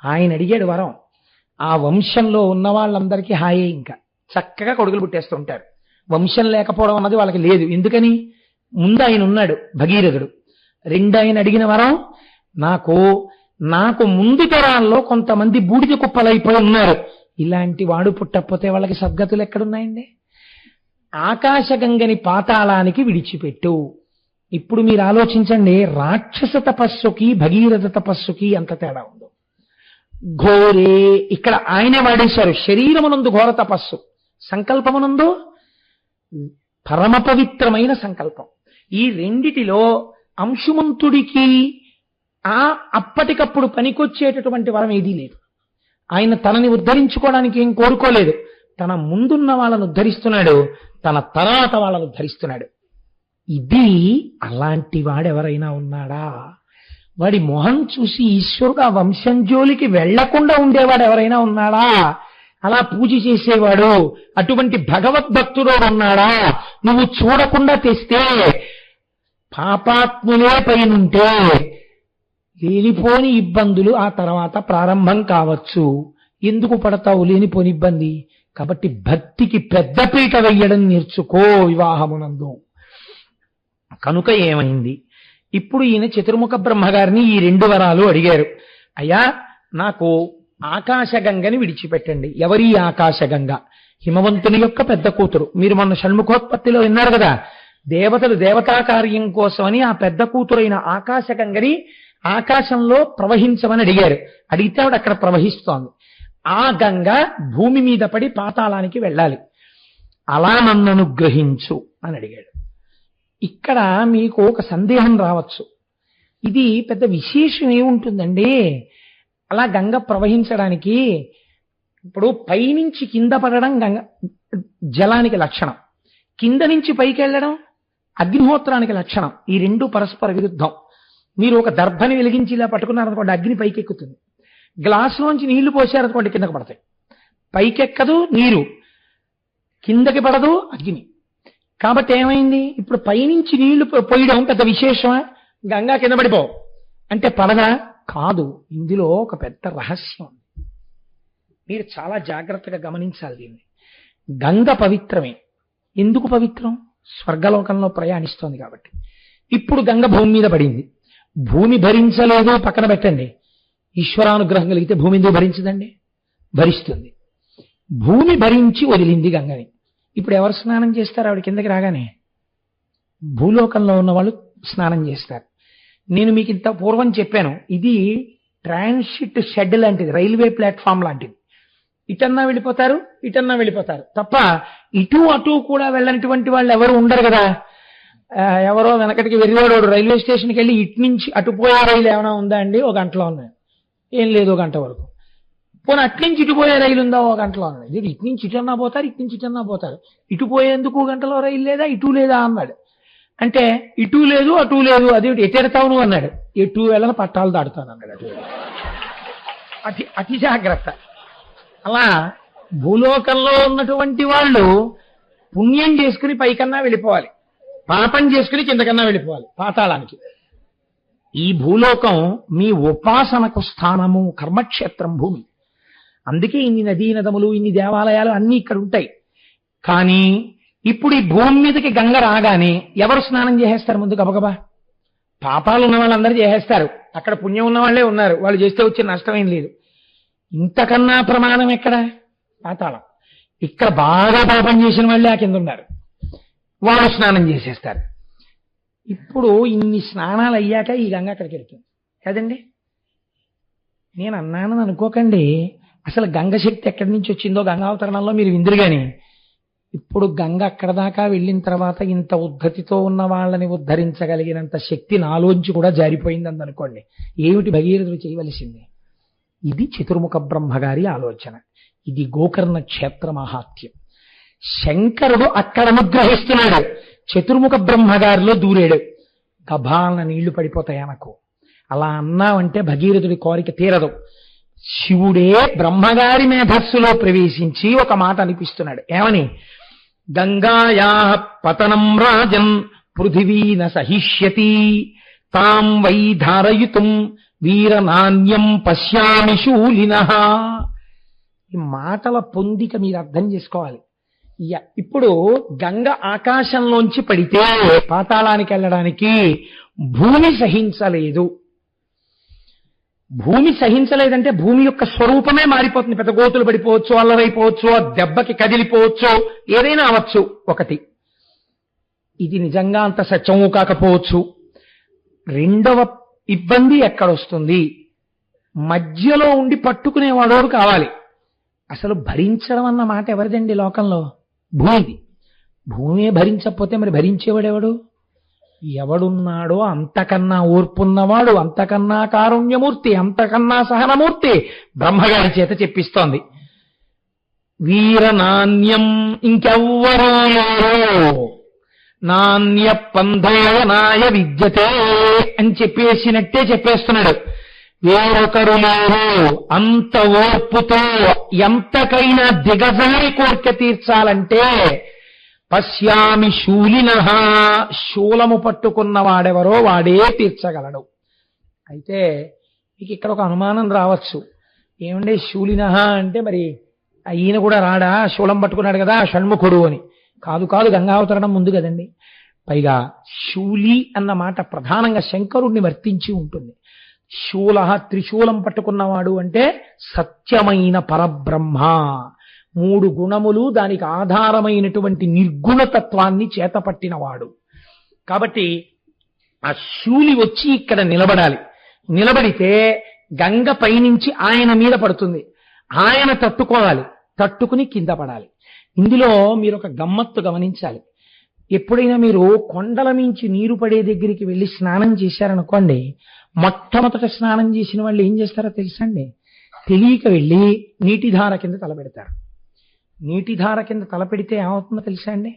[SPEAKER 1] ఆయన అడిగాడు వరం. ఆ వంశంలో ఉన్న వాళ్ళందరికీ హాయే, ఇంకా చక్కగా కొడుకులు పుట్టేస్తుంటారు. వంశం లేకపోవడం అన్నది వాళ్ళకి లేదు. ఎందుకని? ముందు ఆయన ఉన్నాడు భగీరథుడు. 2 ఆయన అడిగిన వరం, నాకు ముందు తరాల్లో కొంతమంది బూడిద కుప్పలైపోయి ఉన్నారు, ఇలాంటి వాడు పుట్టకపోతే వాళ్ళకి సద్గతులు ఎక్కడున్నాయండి? ఆకాశగంగని పాతాళానికి విడిచిపెట్టు. ఇప్పుడు మీరు ఆలోచించండి, రాక్షస తపస్సుకి భగీరథ తపస్సుకి ఎంత తేడా ఉందో. ఘోరే ఇక్కడ ఆయనే వాడేశారు. శరీరమునందు ఘోర తపస్సు, సంకల్పమునందు పరమ పవిత్రమైన సంకల్పం. ఈ రెండిటిలో అంశుమంతుడికి అప్పటికప్పుడు పనికొచ్చేటటువంటి వరం ఏదీ లేదు. ఆయన తనని ఉద్ధరించుకోవడానికి ఏం కోరుకోలేదు. తన ముందున్న వాళ్ళను ఉద్ధరిస్తున్నాడు, తన తర్వాత వాళ్ళను ఉద్ధరిస్తున్నాడు. ఇది అలాంటి వాడెవరైనా ఉన్నాడా? వాడి మొహం చూసి ఈశ్వరుడు ఆ వంశం జోలికి వెళ్లకుండా ఉండేవాడు ఎవరైనా ఉన్నాడా? అలా పూజ చేసేవాడు అటువంటి భగవద్భక్తుడు ఉన్నాడా? నువ్వు చూడకుండా తెస్తే పాపాత్ములే పైనుంటే లేనిపోని ఇబ్బందులు ఆ తర్వాత ప్రారంభం కావచ్చు. ఎందుకు పడతావు లేనిపోని ఇబ్బంది? కాబట్టి భక్తికి పెద్దపీట వెయ్యడం నేర్చుకో వివాహమునందు. కనుక ఏమైంది? ఇప్పుడు ఈయన చతుర్ముఖ బ్రహ్మగారిని ఈ 2 వరాలు అడిగారు. అయ్యా, నాకు ఆకాశగంగని విడిచిపెట్టండి. ఎవరి ఆకాశగంగ? హిమవంతుని యొక్క పెద్ద కూతురు. మీరు మొన్న షణ్ముఖోత్పత్తిలో విన్నారు కదా, దేవతలు దేవతా కార్యం కోసమని ఆ పెద్ద కూతురైన ఆకాశగంగని ఆకాశంలో ప్రవహించమని అడిగారు. అడిగితే ఆవిడ అక్కడ ప్రవహిస్తోంది. ఆ గంగ భూమి మీద పడి పాతాళానికి వెళ్ళాలి. అలా నన్ను అనుగ్రహించు అని అడిగాడు. ఇక్కడ మీకు ఒక సందేహం రావచ్చు, ఇది పెద్ద విశేషం ఏముంటుందండి అలా గంగ ప్రవహించడానికి? ఇప్పుడు పైనుంచి కింద పడడం గంగ జలానికి లక్షణం, కింద నుంచి పైకి వెళ్ళడం అగ్నిహోత్రానికి లక్షణం. ఈ 2 పరస్పర విరుద్ధం. మీరు ఒక దర్భని వెలిగించి ఇలా పట్టుకున్నారనుకోండి, అగ్ని పైకి ఎక్కుతుంది. గ్లాసులోంచి నీళ్లు పోసారనుకోండి, కిందకు పడతాయి. పైకెక్కదు నీరు, కిందకి పడదు అగ్ని. కాబట్టి ఏమైంది? ఇప్పుడు పైనుంచి నీళ్లు పోయడం పెద్ద విశేషమా? గంగా కింద పడిపో అంటే పడదా? కాదు. ఇందులో ఒక పెద్ద రహస్యం, మీరు చాలా జాగ్రత్తగా గమనించాలి దీన్ని. గంగ పవిత్రమే. ఎందుకు పవిత్రం? స్వర్గలోకంలో ప్రయాణిస్తోంది కాబట్టి. ఇప్పుడు గంగ భూమి మీద పడింది. భూమి భరించలేదు పక్కన పెట్టండి, ఈశ్వరానుగ్రహం కలిగితే భూమి ఎందుకు భరించదండి? భరిస్తుంది. భూమి భరించి వదిలింది గంగని. ఇప్పుడు ఎవరు స్నానం చేస్తారు ఆవిడ కిందకి రాగానే? భూలోకంలో ఉన్న వాళ్ళు స్నానం చేస్తారు. నేను మీకు ఇంత పూర్వం చెప్పాను, ఇది ట్రాన్సిట్ షెడ్ లాంటిది, రైల్వే ప్లాట్ఫామ్ లాంటిది. ఇటన్నా వెళ్ళిపోతారు, ఇటన్నా వెళ్ళిపోతారు తప్ప ఇటు అటు కూడా వెళ్ళనటువంటి వాళ్ళు ఎవరు ఉండరు కదా. ఎవరో వెనకటికి వెర్రివాడు రైల్వే స్టేషన్కి వెళ్ళి ఇటు నుంచి అటు పోయే రైలు ఏమైనా ఉందా అండి? 1 గంటలో ఉన్నాయి. ఏం లేదు, 1 గంట వరకు. పోనీ అట్నుంచి ఇటు పోయే రైలు ఉందా? 1 గంటలో ఉన్నాయి. ఇటు నుంచి ఇటన్నా పోతారు, ఇటు నుంచి ఇటన్నా పోతారు. ఇటు పోయేందుకు 1 గంటలో రైలు లేదా, ఇటు లేదా అన్నాడు. అంటే ఇటు లేదు అటు లేదు, అదేమిటి ఎటెడతావు నువ్వు అన్నాడు. ఎటు వెళ్ళని పట్టాలు దాడుతాను అన్నాడు. అటు అతి జాగ్రత్త. అలా భూలోకంలో ఉన్నటువంటి వాళ్ళు పుణ్యం చేసుకుని పైకన్నా వెళ్ళిపోవాలి, పాపం చేసుకుని కిందకన్నా వెళ్ళిపోవాలి పాతాళానికి. ఈ భూలోకం మీ ఉపాసనకు స్థానము, కర్మక్షేత్రం భూమి. అందుకే ఇన్ని నదీ నదములు, ఇన్ని దేవాలయాలు అన్నీ ఇక్కడ ఉంటాయి. కానీ ఇప్పుడు ఈ భూమి మీదకి గంగ రాగానే ఎవరు స్నానం చేసేస్తారు? ముందు గబగబా పాపాలు ఉన్న వాళ్ళందరూ చేసేస్తారు. అక్కడ పుణ్యం ఉన్న వాళ్ళే ఉన్నారు, వాళ్ళు చేస్తే వచ్చే నష్టమేం లేదు. ఇంతకన్నా ప్రమాణం ఎక్కడ? పాతాళం. ఇక్కడ బాగా పాపం చేసిన వాళ్ళే ఆ కింద ఉన్నారు, వాళ్ళు స్నానం చేసేస్తారు. ఇప్పుడు ఇన్ని స్నానాలు అయ్యాక ఈ గంగ అక్కడికి వెళ్తుంది కదండి. నేను అన్నానని అనుకోకండి, అసలు గంగ శక్తి ఎక్కడి నుంచి వచ్చిందో గంగావతరణంలో మీరు విందురు గాని, ఇప్పుడు గంగ అక్కడ దాకా వెళ్ళిన తర్వాత ఇంత ఉద్ధతితో ఉన్న వాళ్ళని ఉద్ధరించగలిగినంత శక్తి నాలోంచి కూడా జారిపోయిందని అనుకోండి. ఏమిటి భగీరథుడు చేయవలసింది? ఇది చతుర్ముఖ బ్రహ్మగారి ఆలోచన. ఇది గోకర్ణ క్షేత్ర మహాత్యం. శంకరుడు అక్కడ అనుగ్రహిస్తున్నాడు, చతుర్ముఖ బ్రహ్మగారిలో దూరాడు. గభాలన నీళ్లు పడిపోతాయి అనకు. అలా అన్నావంటే భగీరథుడి కోరిక తీరదు. శివుడే బ్రహ్మగారి మేధస్సులో ప్రవేశించి ఒక మాట అనిపిస్తున్నాడు. ఏమని? గంగాయా పతనం రాజన్ పృథివీ న సహిష్యతి తాం వై ధారయుతుం వీరనాన్యం పశ్యామి శూలినః. ఈ మాటల పొందిక మీరు అర్థం చేసుకోవాలి. ఇప్పుడు గంగ ఆకాశంలోంచి పడితే పాతాళానికి వెళ్ళడానికి భూమి సహించలేదు. భూమి సహించలేదంటే భూమి యొక్క స్వరూపమే మారిపోతుంది. పెద్ద గోతులు పడిపోవచ్చు, అల్లరైపోవచ్చు, దెబ్బకి కదిలిపోవచ్చు, ఏదైనా అవచ్చు. ఒకటి, ఇది నిజంగా అంత సత్యము కాకపోవచ్చు. రెండవ ఇబ్బంది ఎక్కడొస్తుంది? మధ్యలో ఉండి పట్టుకునేవాడోడు కావాలి. అసలు భరించడం అన్న మాట ఎవరిదండి లోకంలో? భూమిది. భూమే భరించకపోతే మరి భరించేవాడెవడు? ఎవడున్నాడో అంతకన్నా ఓర్పున్నవాడు, అంతకన్నా కారుణ్యమూర్తి, అంతకన్నా సహనమూర్తి బ్రహ్మగారి చేత చెప్పిస్తోంది. వీరనాన్యం, ఇంకెవ్వరూ నాణ్య పంధాయనాయ విద్యతే అని చెప్పేసినట్టే చెప్పేస్తున్నాడు. వేరొకరు లేరు అంత ఓర్పుతో ఎంతకైనా దిగజారి కోరిక తీర్చాలంటే పశ్యామి శూలినః, శూలము పట్టుకున్నవాడెవరో వాడే తీర్చగలడు. అయితే మీకు ఇక్కడ ఒక అనుమానం రావచ్చు. ఏమంటే శూలినః అంటే మరి ఈయన కూడా రాడా? శూలం పట్టుకున్నాడు కదా షణ్ముఖుడు అని. కాదు కాదు, గంగావతరణం ముందు కదండి. పైగా శూలి అన్న మాట ప్రధానంగా శంకరుణ్ణి వర్తించి ఉంటుంది. శూల, త్రిశూలం పట్టుకున్నవాడు అంటే సత్యమైన పరబ్రహ్మ. 3 గుణములు, దానికి ఆధారమైనటువంటి నిర్గుణతత్వాన్ని చేతపట్టినవాడు. కాబట్టి ఆ శూలి వచ్చి ఇక్కడ నిలబడాలి. నిలబడితే గంగ పైనుంచి ఆయన మీద పడుతుంది. ఆయన తట్టుకోవాలి, తట్టుకుని కింద పడాలి. ఇందులో మీరు ఒక గమ్మత్తు గమనించాలి. ఎప్పుడైనా మీరు కొండల మించి నీరు పడే దగ్గరికి వెళ్ళి స్నానం చేశారనుకోండి, మొట్టమొదట స్నానం చేసిన వాళ్ళు ఏం చేస్తారో తెలుసండి? తెలియక వెళ్ళి నీటిధార కింద తలపెడతారు. నీటిధార కింద తలపెడితే ఏమవుతుందో తెలుసా అండి?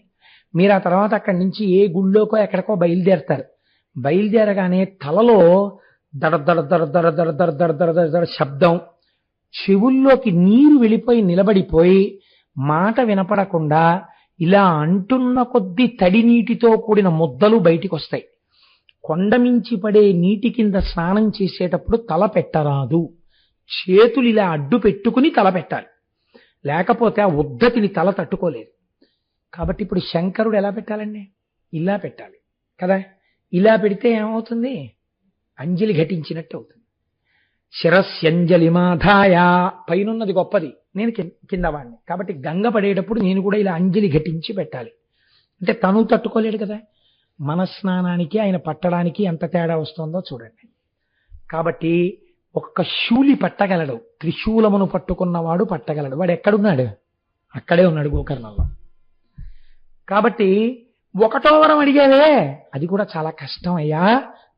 [SPEAKER 1] మీరు ఆ తర్వాత అక్కడి నుంచి ఏ గుళ్ళోకో ఎక్కడికో బయలుదేరతారు. బయలుదేరగానే తలలో దడ దడ దడ దడ దడ దడ దడ దడ దడ దడ శబ్దం, చెవుల్లోకి నీరు వెళ్ళిపోయి నిలబడిపోయి మాట వినపడకుండా ఇలా అంటున్న కొద్దీ తడి నీటితో కూడిన ముద్దలు బయటికి వస్తాయి. కొండమించి పడే నీటి కింద స్నానం చేసేటప్పుడు తల పెట్టరాదు. చేతులు ఇలా అడ్డు పెట్టుకుని తల పెట్టాలి, లేకపోతే ఆ ఉద్ధతిని తల తట్టుకోలేదు. కాబట్టి ఇప్పుడు శంకరుడు ఎలా పెట్టాలండి? ఇలా పెట్టాలి కదా. ఇలా పెడితే ఏమవుతుంది? అంజలి ఘటించినట్టు అవుతుంది. శిరస్యంజలి మాధాయ, పైనున్నది గొప్పది, నేను కింద వాడిని. కాబట్టి గంగ పడేటప్పుడు నేను కూడా ఇలా అంజలి ఘటించి పెట్టాలి. అంటే తను తట్టుకోలేడు కదా. మన స్నానానికి ఆయన పట్టడానికి ఎంత తేడా వస్తుందో చూడండి. కాబట్టి ఒక్క శూలి పట్టగలడు, త్రిశూలమును పట్టుకున్నవాడు పట్టగలడు. వాడు ఎక్కడున్నాడు? అక్కడే ఉన్నాడు, గోకర్ణంలో. కాబట్టి 1వ వరం అడిగావే, అది కూడా చాలా కష్టం అయ్యా.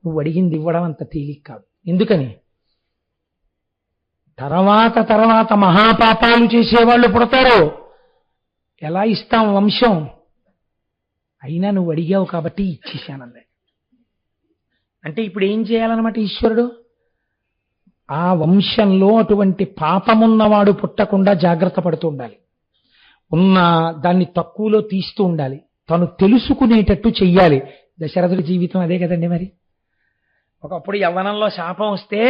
[SPEAKER 1] నువ్వు అడిగింది ఇవ్వడం అంత తేలిక కాదు. ఎందుకని? తర్వాత మహాపాపాలు చేసేవాళ్ళు పుడతారు. ఎలా ఇస్తాం వంశం? అయినా నువ్వు అడిగావు కాబట్టి ఇచ్చేశానండి. అంటే ఇప్పుడు ఏం చేయాలన్నమాట ఈశ్వరుడు? ఆ వంశంలో అటువంటి పాపమున్నవాడు పుట్టకుండా జాగ్రత్త పడుతూ ఉండాలి. ఉన్న దాన్ని తక్కువలో తీస్తూ ఉండాలి. తను తెలుసుకునేటట్టు చెయ్యాలి. దశరథుడి జీవితం అదే కదండి. మరి ఒకప్పుడు యవ్వనంలో శాపం వస్తే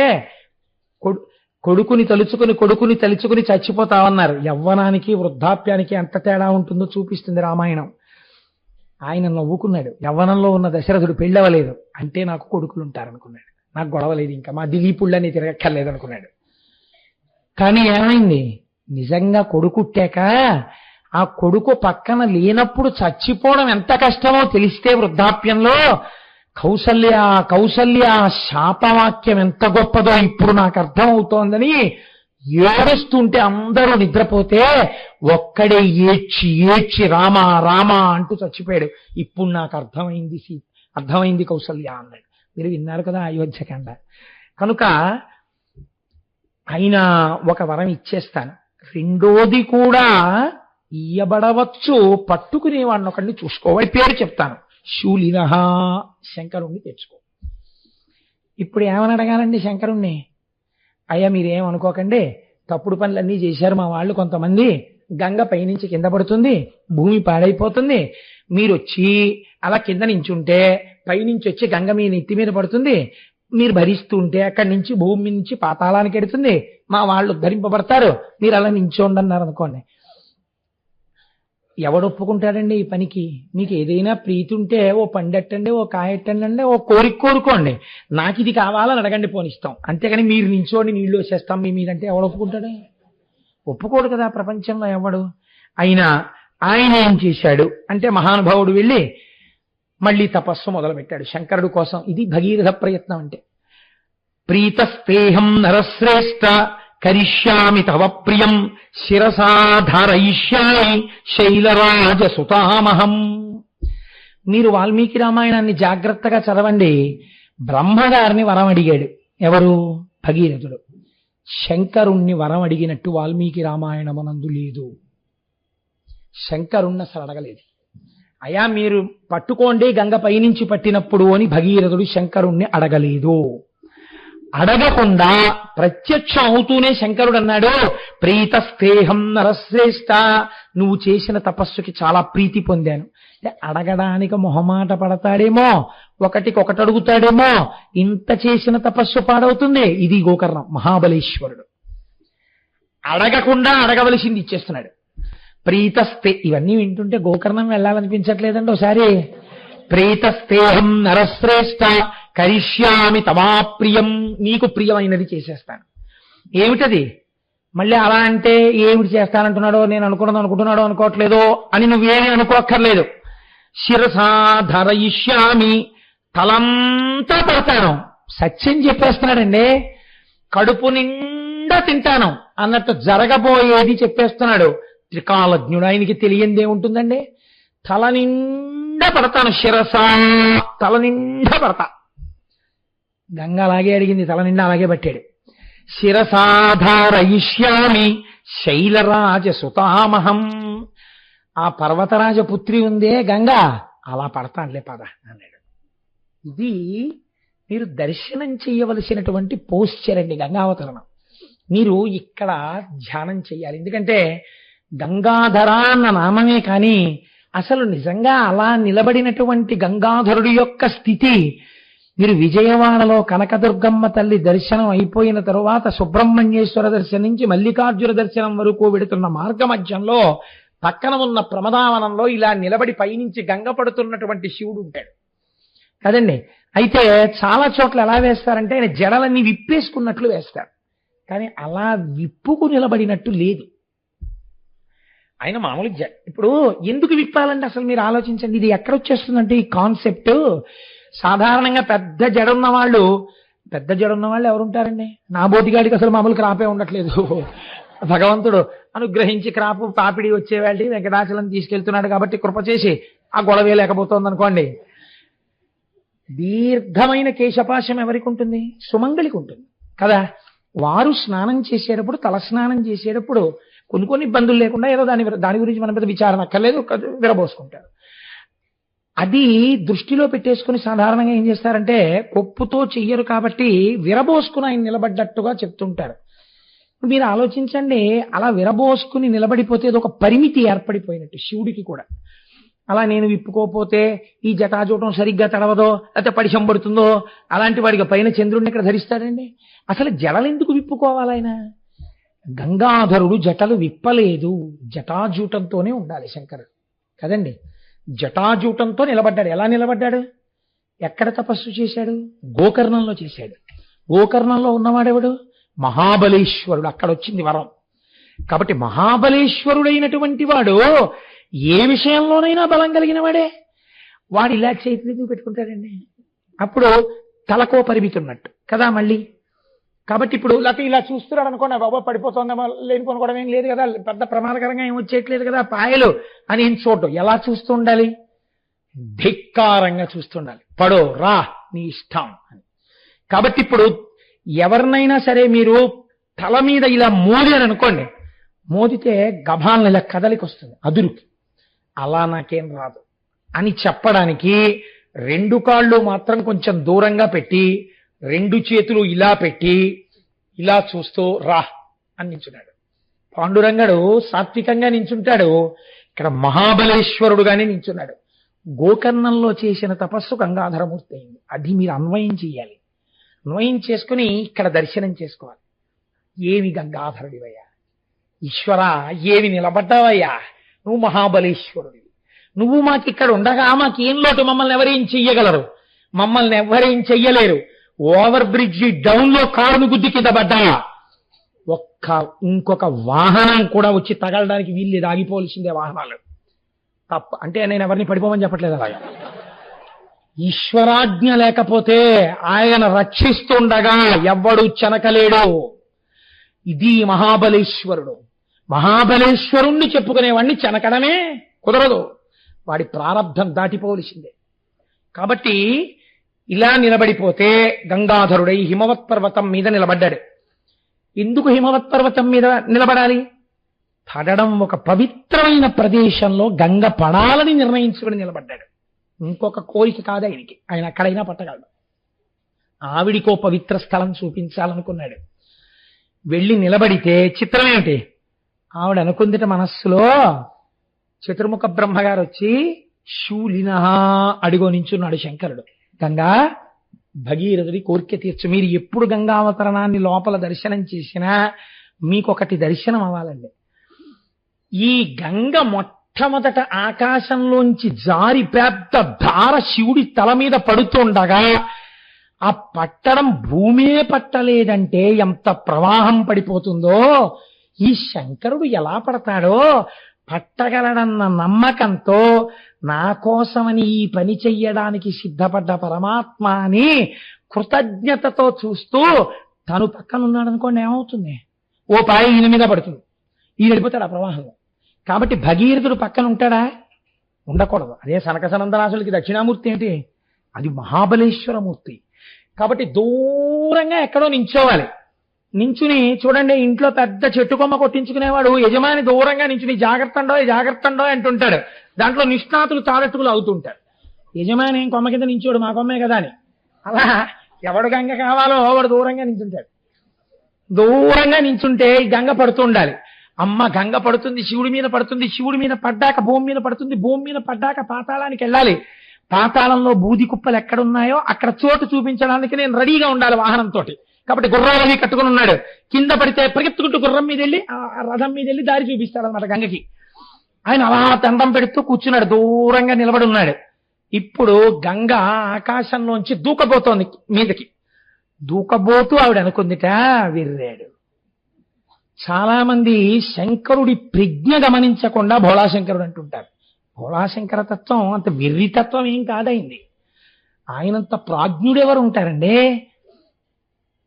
[SPEAKER 1] కొడుకుని తలుచుకుని చచ్చిపోతామన్నారు. యవ్వనానికి వృద్ధాప్యానికి ఎంత తేడా ఉంటుందో చూపిస్తుంది రామాయణం. ఆయన నవ్వుకున్నాడు. యవ్వనంలో ఉన్న దశరథుడు పెళ్ళవలేదు అంటే నాకు కొడుకులు ఉంటారనుకున్నాడు. నాకు గొడవలేదు, ఇంకా మా దిలీపుళ్ళని తిరగక్కర్లేదు అనుకున్నాడు. కానీ ఏమైంది? నిజంగా కొడుకుట్టాక ఆ కొడుకు పక్కన లేనప్పుడు చచ్చిపోవడం ఎంత కష్టమో తెలిస్తే వృద్ధాప్యంలో కౌసల్య కౌసల్య శాపవాక్యం ఎంత గొప్పదో ఇప్పుడు నాకు అర్థమవుతోందని ఏడుస్తుంటే అందరూ నిద్రపోతే ఒక్కడే ఏడ్చి ఏడ్చి రామా రామా అంటూ చచ్చిపోయాడు. ఇప్పుడు నాకు అర్థమైంది కౌసల్య అన్నాడు. మీరు విన్నారు కదా అయోధ్యకాండ. కనుక ఆయన ఒక వరం ఇచ్చేస్తాను, రెండోది కూడా ఇయ్యబడవచ్చు, పట్టుకునేవాడిని ఒకడిని చూసుకో, వాడి పేరు చెప్తాను, శూలినః, శంకరుణ్ణి తెచ్చుకో. ఇప్పుడు ఏమని అడగాలండి శంకరుణ్ణి? అయ్యా మీరేమనుకోకండి, తప్పుడు పనులన్నీ చేశారు మా వాళ్ళు కొంతమంది, గంగ పైనుంచి కింద పడుతుంది, భూమి పాడైపోతుంది, మీరు వచ్చి అలా కింద నించుంటే పైనుంచి వచ్చి గంగ మీ నెత్తి మీద పడుతుంది, మీరు భరిస్తుంటే అక్కడి నుంచి భూమి నుంచి పాతాళానికి ఎడుతుంది, మా వాళ్ళు ఉద్ధరింపబడతారు, మీరు అలా నించోండి అన్నారు అనుకోండి. ఎవడు ఒప్పుకుంటాడండి ఈ పనికి? మీకు ఏదైనా ప్రీతి ఉంటే ఓ పండెట్టండి, ఓ కాయెట్టండి, ఓ కోరిక కోరుకోండి, నాకు ఇది కావాలని అడగండి పోనిస్తాం, అంతేగాని మీరు నించోండి నీళ్లు వచ్చేస్తాం మీ మీదంటే ఎవడు ఒప్పుకుంటాడు? ఒప్పుకోడు కదా ప్రపంచంలో ఎవడు. అయినా ఆయన ఏం చేశాడు అంటే మహానుభావుడు వెళ్ళి మళ్ళీ తపస్సు మొదలుపెట్టాడు శంకరుడు కోసం. ఇది భగీరథ ప్రయత్నం అంటే. ప్రీతస్తేహం నరశ్రేష్ఠ కరిష్యామి తవ ప్రియం శిరసాధరయిష్యామి శైలరాజ సుతామహం. మీరు వాల్మీకి రామాయణాన్ని జాగ్రత్తగా చదవండి. బ్రహ్మగారిని వరం అడిగాడు ఎవరు? భగీరథుడు. శంకరుణ్ణి వరం అడిగినట్టు వాల్మీకి రామాయణమునందు లేదు. శంకరుణ్ణి అసలు అడగలేదు. అయా మీరు పట్టుకోండి గంగ పైనుంచి పట్టినప్పుడు అని భగీరథుడు శంకరుణ్ణి అడగలేదు. అడగకుండా ప్రత్యక్షం అవుతూనే శంకరుడు అన్నాడు, ప్రీతస్తేహం నరశ్రేష్ఠ, నువ్వు చేసిన తపస్సుకి చాలా ప్రీతి పొందాను. అడగడానికి మొహమాట పడతాడేమో, ఒకటికొకటి అడుగుతాడేమో, ఇంత చేసిన తపస్సు పాడవుతుంది. ఇది గోకర్ణం, మహాబలేశ్వరుడు. అడగకుండా అడగవలసింది ఇచ్చేస్తున్నాడు. ప్రీతస్తే, ఇవన్నీ వింటుంటే గోకర్ణం వెళ్ళాలనిపించట్లేదండి ఒకసారి. ప్రీతస్తేహం నరశ్రేష్ఠ కరిష్యామి తమాప్రియం, నీకు ప్రియమైనది చేసేస్తాను. ఏమిటది? మళ్ళీ అలా అంటే ఏమిటి చేస్తానంటున్నాడో, నేను అనుకుంటున్నాడో అనుకోవట్లేదో అని నువ్వేమీ అనుకోక్కర్లేదు. శిరసాధరయిష్యామి, తలంతా పడతాను, సత్యం చెప్పేస్తున్నాడండి. కడుపు నిండా తింటాను అన్నట్టు జరగబోయేది చెప్పేస్తున్నాడు. త్రికాలజ్ఞుడు, ఆయనకి తెలియందే ఉంటుందండి. తల నిండా పడతాను, శిరసా, తల నిండా పడతా. గంగ అలాగే అడిగింది, తల నిండా అలాగే పట్టాడు. శిరసాధారయిష్యామి శైలరాజ సుతామహం, ఆ పర్వతరాజ పుత్రి ఉందే గంగ, అలా పడతానులే పద అన్నాడు. ఇది మీరు దర్శనం చేయవలసినటువంటి పోస్చర్ అండి గంగావతరణం. మీరు ఇక్కడ ధ్యానం చెయ్యాలి. ఎందుకంటే గంగాధర అన్న నామమే కానీ అసలు నిజంగా అలా నిలబడినటువంటి గంగాధరుడి యొక్క స్థితి మీరు విజయవాడలో కనకదుర్గమ్మ తల్లి దర్శనం అయిపోయిన తరువాత సుబ్రహ్మణ్యేశ్వర దర్శనం నుంచి మల్లికార్జున దర్శనం వరకు వెడుతున్న మార్గ మధ్యంలో పక్కన ఉన్న ప్రమదావనంలో ఇలా నిలబడి పైనుంచి గంగ పడుతున్నటువంటి శివుడు ఉంటాడు కదండి. అయితే చాలా చోట్ల ఎలా వేస్తారంటే ఆయన జడలన్నీ విప్పేసుకున్నట్లు వేస్తారు, కానీ అలా విప్పుకు నిలబడినట్టు లేదు. ఆయన మామూలు ఇప్పుడు ఎందుకు విప్పాలంటే అసలు మీరు ఆలోచించండి, ఇది ఎక్కడ వచ్చేస్తుందంటే ఈ కాన్సెప్ట్. సాధారణంగా పెద్ద జడున్న వాళ్ళు ఎవరుంటారండి? నా బోటిగాడికి అసలు మామూలు క్రాపే ఉండట్లేదు. భగవంతుడు అనుగ్రహించి క్రాపు పాపిడి వచ్చేవాళ్ళి వెంకటాచలం తీసుకెళ్తున్నాడు కాబట్టి కృప చేసి ఆ గొడవే లేకపోతుంది అనుకోండి. దీర్ఘమైన కేశపాశం ఎవరికి ఉంటుంది? సుమంగళికి ఉంటుంది కదా. వారు స్నానం చేసేటప్పుడు, తల స్నానం చేసేటప్పుడు కొన్ని ఇబ్బందులు లేకుండా ఏదో దాని గురించి మన మీద విచారణ అక్కర్లేదు, విరబోసుకుంటారు. అది దృష్టిలో పెట్టేసుకుని సాధారణంగా ఏం చేస్తారంటే కొప్పుతో చెయ్యరు కాబట్టి విరబోసుకుని ఆయన నిలబడ్డట్టుగా చెప్తుంటారు. మీరు ఆలోచించండి, అలా విరబోసుకుని నిలబడిపోతే అది ఒక పరిమితి ఏర్పడిపోయినట్టు శివుడికి కూడా. అలా నేను విప్పుకోపోతే ఈ జటాజూటం సరిగ్గా తడవదో లేకపోతే పడిశంబడుతుందో అలాంటి వాడికి పైన చంద్రుడిని ఇక్కడ ధరిస్తాడండి. అసలు జడలు ఎందుకు విప్పుకోవాలి? ఆయన గంగాధరుడు జటలు విప్పలేదు, జటాజూటంతోనే ఉండాలి శంకరుడు కదండి. జటాజూటంతో నిలబడ్డాడు. ఎలా నిలబడ్డాడు? ఎక్కడ తపస్సు చేశాడు? గోకర్ణంలో చేశాడు. గోకర్ణంలో ఉన్నవాడెవడు? మహాబలేశ్వరుడు. అక్కడ వచ్చింది వరం. కాబట్టి మహాబలేశ్వరుడైనటువంటి వాడు ఏ విషయంలోనైనా బలం కలిగిన వాడే. వాడు ఇలా చేతులు పెట్టుకుంటాడండి. అప్పుడు తలకో పరిమితి ఉన్నట్టు కదా మళ్ళీ. కాబట్టి ఇప్పుడు లేకపోతే ఇలా చూస్తున్నాడు అనుకోండి, బాబా పడిపోతుందేమో లేనిపోను కూడా ఏం లేదు కదా, పెద్ద ప్రమాదకరంగా ఏం వచ్చేయట్లేదు కదా పాయలు అని ఏం చూడటం. ఎలా చూస్తూ ఉండాలి? ధిక్కారంగా చూస్తుండాలి. పడో రా నీ ఇష్టం అని. కాబట్టి ఇప్పుడు ఎవరినైనా సరే మీరు తల మీద ఇలా మోదారు అనుకోండి, మోదితే గభాలను ఇలా కదలికి వస్తుంది అదురుకి. అలా నాకేం రాదు అని చెప్పడానికి 2 కాళ్ళు మాత్రం కొంచెం దూరంగా పెట్టి 2 చేతులు ఇలా పెట్టి ఇలా చూస్తూ రా అని నించున్నాడు. పాండురంగడు సాత్వికంగా నించుంటాడు, ఇక్కడ మహాబలేశ్వరుడుగానే నించున్నాడు. గోకర్ణంలో చేసిన తపస్సు గంగాధరమూర్తి అయింది. అది మీరు అన్వయం చేయాలి. అన్వయం చేసుకుని ఇక్కడ దర్శనం చేసుకోవాలి. ఏమి గంగాధరుడివయ్యా, ఈశ్వర ఏమి నిలబడ్డావయ్యా, నువ్వు మహాబలేశ్వరుడివి. నువ్వు మాకిక్కడ ఉండగా మాకేం లోటు, మమ్మల్ని ఎవరేం చెయ్యగలరు, మమ్మల్ని ఎవరేం చెయ్యలేరు. ఓవర్ బ్రిడ్జ్ డౌన్ లో కారును గుద్ది కింద పడ్డా ఇంకొక వాహనం కూడా వచ్చి తగలడానికి వీళ్ళు ఆగిపోవలసిందే వాహనాలు తప్ప. అంటే నేను ఎవరిని పడిపోమని చెప్పట్లేదు. అలాగా ఈశ్వరాజ్ఞ లేకపోతే ఆయన రక్షిస్తుండగా ఎవ్వడు చెనకలేడు. ఇది మహాబలేశ్వరుడు. మహాబలేశ్వరుణ్ణి చెప్పుకునేవాడిని చెనకడమే కుదరదు, వాడి ప్రారంధం దాటిపోవలసిందే. కాబట్టి ఇలా నిలబడిపోతే గంగాధరుడై హిమవత్ పర్వతం మీద నిలబడ్డాడు. ఎందుకు హిమవత్ పర్వతం మీద నిలబడాలి? పడడం ఒక పవిత్రమైన ప్రదేశంలో గంగ పడాలని నిర్ణయించుకుని నిలబడ్డాడు. ఇంకొక కోరిక కాదు ఆయనకి, ఆయన అక్కడైనా పట్టగలడు. ఆవిడికో పవిత్ర స్థలం చూపించాలనుకున్నాడు. వెళ్ళి నిలబడితే చిత్రమేమిటి, ఆవిడ అనుకుందిట మనస్సులో, చతుర్ముఖ బ్రహ్మగారు వచ్చి శూలిన అడిగో నించున్నాడు శంకరుడు. గంగా భగీరథుడి కోరిక తీర్చు. మీరు ఎప్పుడు గంగావతరణాన్ని లోపల దర్శనం చేసినా మీకొకటి దర్శనం అవ్వాలండి. ఈ గంగ మొట్టమొదట ఆకాశంలోంచి జారి పెద్ద ధార శివుడి తల మీద పడుతుండగా ఆ పట్టడం భూమే పట్టలేదంటే ఎంత ప్రవాహం పడిపోతుందో, ఈ శంకరుడు ఎలా పడతాడో పట్టగలడన్న నమ్మకంతో నా కోసమని ఈ పని చెయ్యడానికి సిద్ధపడ్డ పరమాత్మ అని కృతజ్ఞతతో చూస్తూ తను పక్కనున్నాడు అనుకోండి, ఏమవుతుంది? ఓ పాయ ఈయన మీద పడుతుంది, ఈయన వెళ్ళిపోతాడు ఆ ప్రవాహంలో. కాబట్టి భగీరథుడు పక్కన ఉంటాడా? ఉండకూడదు. అదే సనక సనందనాథులకి దక్షిణామూర్తి ఏంటి? అది మహాబలేశ్వరమూర్తి. కాబట్టి దూరంగా ఎక్కడో నించోవాలి. నించుని చూడండి, ఇంట్లో పెద్ద చెట్టు కొమ్మ కొట్టించుకునేవాడు యజమాని దూరంగా నించుని జాగ్రత్తండో జాగ్రత్తండో అంటుంటాడు. దాంట్లో నిష్ణాతులు తారట్టుకులు అవుతుంటారు. యజమాని కొమ్మ కింద నించోడు, మా కొమ్మే కదా అని. అలా ఎవడు గంగ కావాలో వాడు దూరంగా నించుంటాడు. దూరంగా నించుంటే ఈ గంగ పడుతూ ఉండాలి. అమ్మ గంగ పడుతుంది, శివుడి మీద పడుతుంది, శివుడి మీద పడ్డాక భూమి మీద పడుతుంది, భూమి మీద పడ్డాక పాతాళానికి వెళ్ళాలి. పాతాళంలో బూది కుప్పలు ఎక్కడున్నాయో అక్కడ చోటు చూపించడానికి నేను రెడీగా ఉండాలి వాహనంతో. కాబట్టి గుర్రాలవి కట్టుకుని ఉన్నాడు. కింద పడితే పరిగెత్తుకుంటూ గుర్రం మీద వెళ్ళి ఆ రథం మీద వెళ్ళి దారి చూపిస్తాడు అనమాట గంగకి. ఆయన అలా దండం పెడుతూ కూర్చున్నాడు, దూరంగా నిలబడి ఉన్నాడు. ఇప్పుడు గంగ ఆకాశంలోంచి దూకబోతోంది మీదకి. దూకబోతూ ఆవిడ అనుకుందిట, విర్రాడు. చాలా మంది శంకరుడి ప్రజ్ఞ గమనించకుండా భోళాశంకరుడు అంటుంటారు. భోళాశంకర తత్వం అంత వెర్రితత్వం ఏం కాదైంది. ఆయనంత ప్రాజ్ఞుడెవరు ఉంటారండి?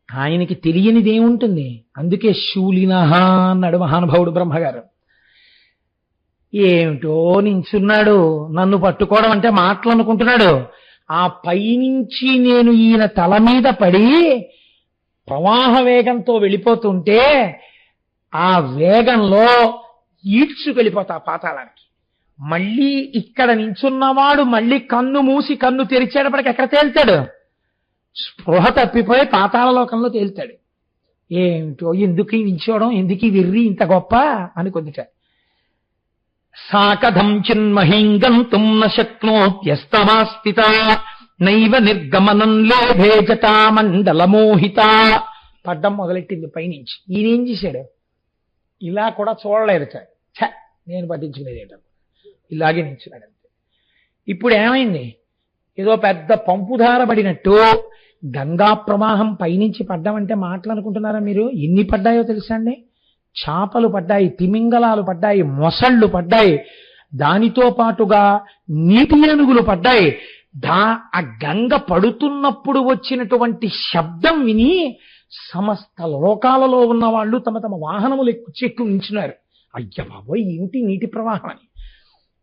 [SPEAKER 1] ఆయనకి తెలియనిది ఏముంటుంది? అందుకే శూలినహ అన్నాడు మహానుభావుడు బ్రహ్మగారు. ఏమిటో నించున్నాడు, నన్ను పట్టుకోవడం అంటే మాటలు అనుకుంటున్నాడు. ఆ పైనుంచి నేను ఈయన తల మీద పడి ప్రవాహ వేగంతో వెళ్ళిపోతుంటే ఆ వేగంలో ఈడ్చుకెళ్ళిపోతా పాతాళానికి. మళ్ళీ ఇక్కడ నించున్నవాడు మళ్ళీ కన్ను మూసి కన్ను తెరిచేటప్పటికి ఎక్కడ తేల్తాడు? స్పృహ తప్పిపోయి పాతాళలోకంలో తేల్తాడు. ఏమిటో ఎందుకు నించోవడం, ఎందుకు వెర్రి ఇంత గొప్ప అనుకుందిట. సాకథం చిన్మహీం గంతుం న శక్నోత్యస్తమాస్థిత నైవ నిర్గమనం లేభే జటామండలమోహిత. పడ్డం మొదలెట్టింది పైనుంచి. ఈయనేం చేశాడు? ఇలా కూడా చూడలేదు. నేను పట్టించుకునేది ఇలాగే నించున్నాడు అంతే. ఇప్పుడు ఏమైంది? ఏదో పెద్ద పంపుధార పడినట్టు గంగా ప్రవాహం పైనుంచి పడ్డామంటే మాటలు అనుకుంటున్నారా మీరు? ఎన్ని పడ్డాయో తెలుసా అండి? చేపలు పడ్డాయి, తిమింగలాలు పడ్డాయి, మొసళ్ళు పడ్డాయి, దానితో పాటుగా నీటి ఏనుగులు పడ్డాయి. ఆ గంగ పడుతున్నప్పుడు వచ్చినటువంటి శబ్దం విని సమస్త లోకాలలో ఉన్న వాళ్ళు తమ తమ వాహనములు ఎక్కు ఉంచున్నారు. అయ్య బాబోయ్ ఏమిటి నీటి ప్రవాహం అని.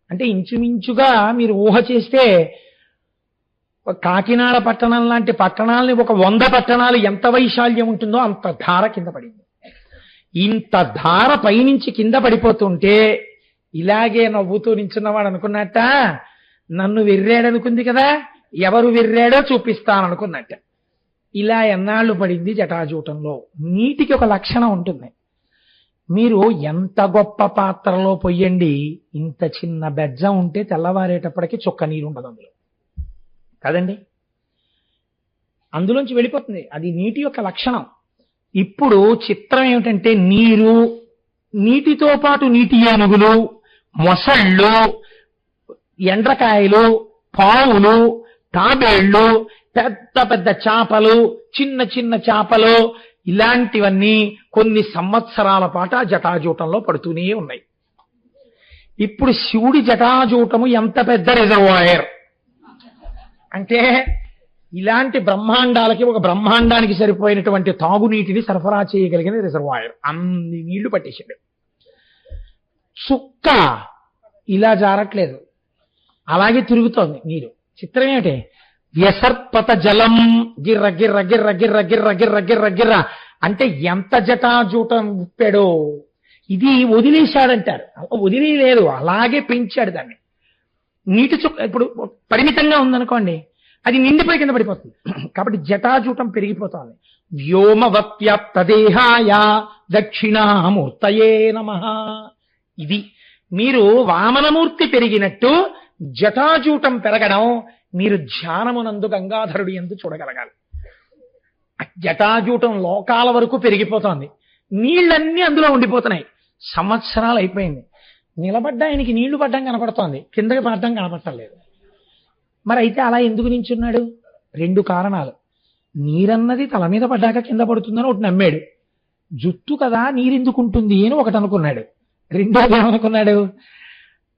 [SPEAKER 1] అంటే ఇంచుమించుగా మీరు ఊహ చేస్తే కాకినాడ పట్టణం లాంటి పట్టణాలని ఒక 100 పట్టణాలు ఎంత వైశాల్యం ఉంటుందో అంత ధార కింద పడింది. ఇంత ధార పైనుంచి కింద పడిపోతుంటే ఇలాగే నవ్వుతూ నించున్నవాడు అనుకున్నట్ట, నన్ను వెర్రాడనుకుంది కదా, ఎవరు వెర్రాడో చూపిస్తాననుకున్నట్ట. ఇలా ఎన్నాళ్ళు పడింది జటాజూటంలో. నీటికి ఒక లక్షణం ఉంటుంది. మీరు ఎంత గొప్ప పాత్రలో పొయ్యండి, ఇంత చిన్న బెజ్జం ఉంటే తెల్లవారేటప్పటికి చుక్క నీరు ఉండదు అందులో కదండి, అందులోంచి వెళ్ళిపోతుంది. అది నీటి యొక్క లక్షణం. ఇప్పుడు చిత్రం ఏమిటంటే నీటితో పాటు నీటి ఏనుగులు, మొసళ్ళు, ఎండ్రకాయలు, పావులు, తాబేళ్లు, పెద్ద పెద్ద చేపలు, చిన్న చిన్న చేపలు, ఇలాంటివన్నీ కొన్ని సంవత్సరాల పాటు ఆ జటాజూటంలో పడుతూనే ఉన్నాయి. ఇప్పుడు శివుడి జటాజూటము ఎంత పెద్ద రిజర్వాయర్ అంటే, ఇలాంటి బ్రహ్మాండాలకి ఒక బ్రహ్మాండానికి సరిపోయినటువంటి తాగునీటిని సరఫరా చేయగలిగిన రిజర్వాయర్. అన్ని నీళ్లు పట్టేశాడు. చుక్క ఇలా జారట్లేదు, అలాగే తిరుగుతోంది నీరు. చిత్రం ఏమిటి, వ్యసర్పత జలం గిర్ర గిర్ర గిర్ర గిర్ర గిర్ర గిర్ర గిర్ర గిర్ర అంటే ఎంత జటాజూటం ఉప్పాడో. ఇది వదిలేశాడంటారు, వదిలేదు, అలాగే పెంచాడు దాన్ని. నీటి చుక్క ఇప్పుడు పరిమితంగా ఉందనుకోండి, అది నిండిపోయి కింద పడిపోతుంది. కాబట్టి జటాజూటం పెరిగిపోతుంది. వ్యోమవత్యాప్తదేహాయ దక్షిణామూర్తయే నమః. ఇది మీరు వామనమూర్తి పెరిగినట్టు జటాజూటం పెరగడం మీరు ధ్యానమునందు గంగాధరుడి యందు చూడగలగాలి. జటాజూటం లోకాల వరకు పెరిగిపోతోంది, నీళ్ళన్నీ అందులో ఉండిపోతున్నాయి. సంవత్సరాలు అయిపోయింది, నిలబడ్డా ఆయనకి నీళ్లు పడ్డం కనపడుతోంది, కిందకి పడ్డం కనపడలేదు. మరి అయితే అలా ఎందుకు నించున్నాడు? 2 కారణాలు. నీరన్నది తల మీద పడ్డాక కింద పడుతుందని ఒకటి నమ్మాడు, జుట్టు కదా నీరెందుకుంటుంది అని ఒకటి అనుకున్నాడు. రెండోది ఏమనుకున్నాడు,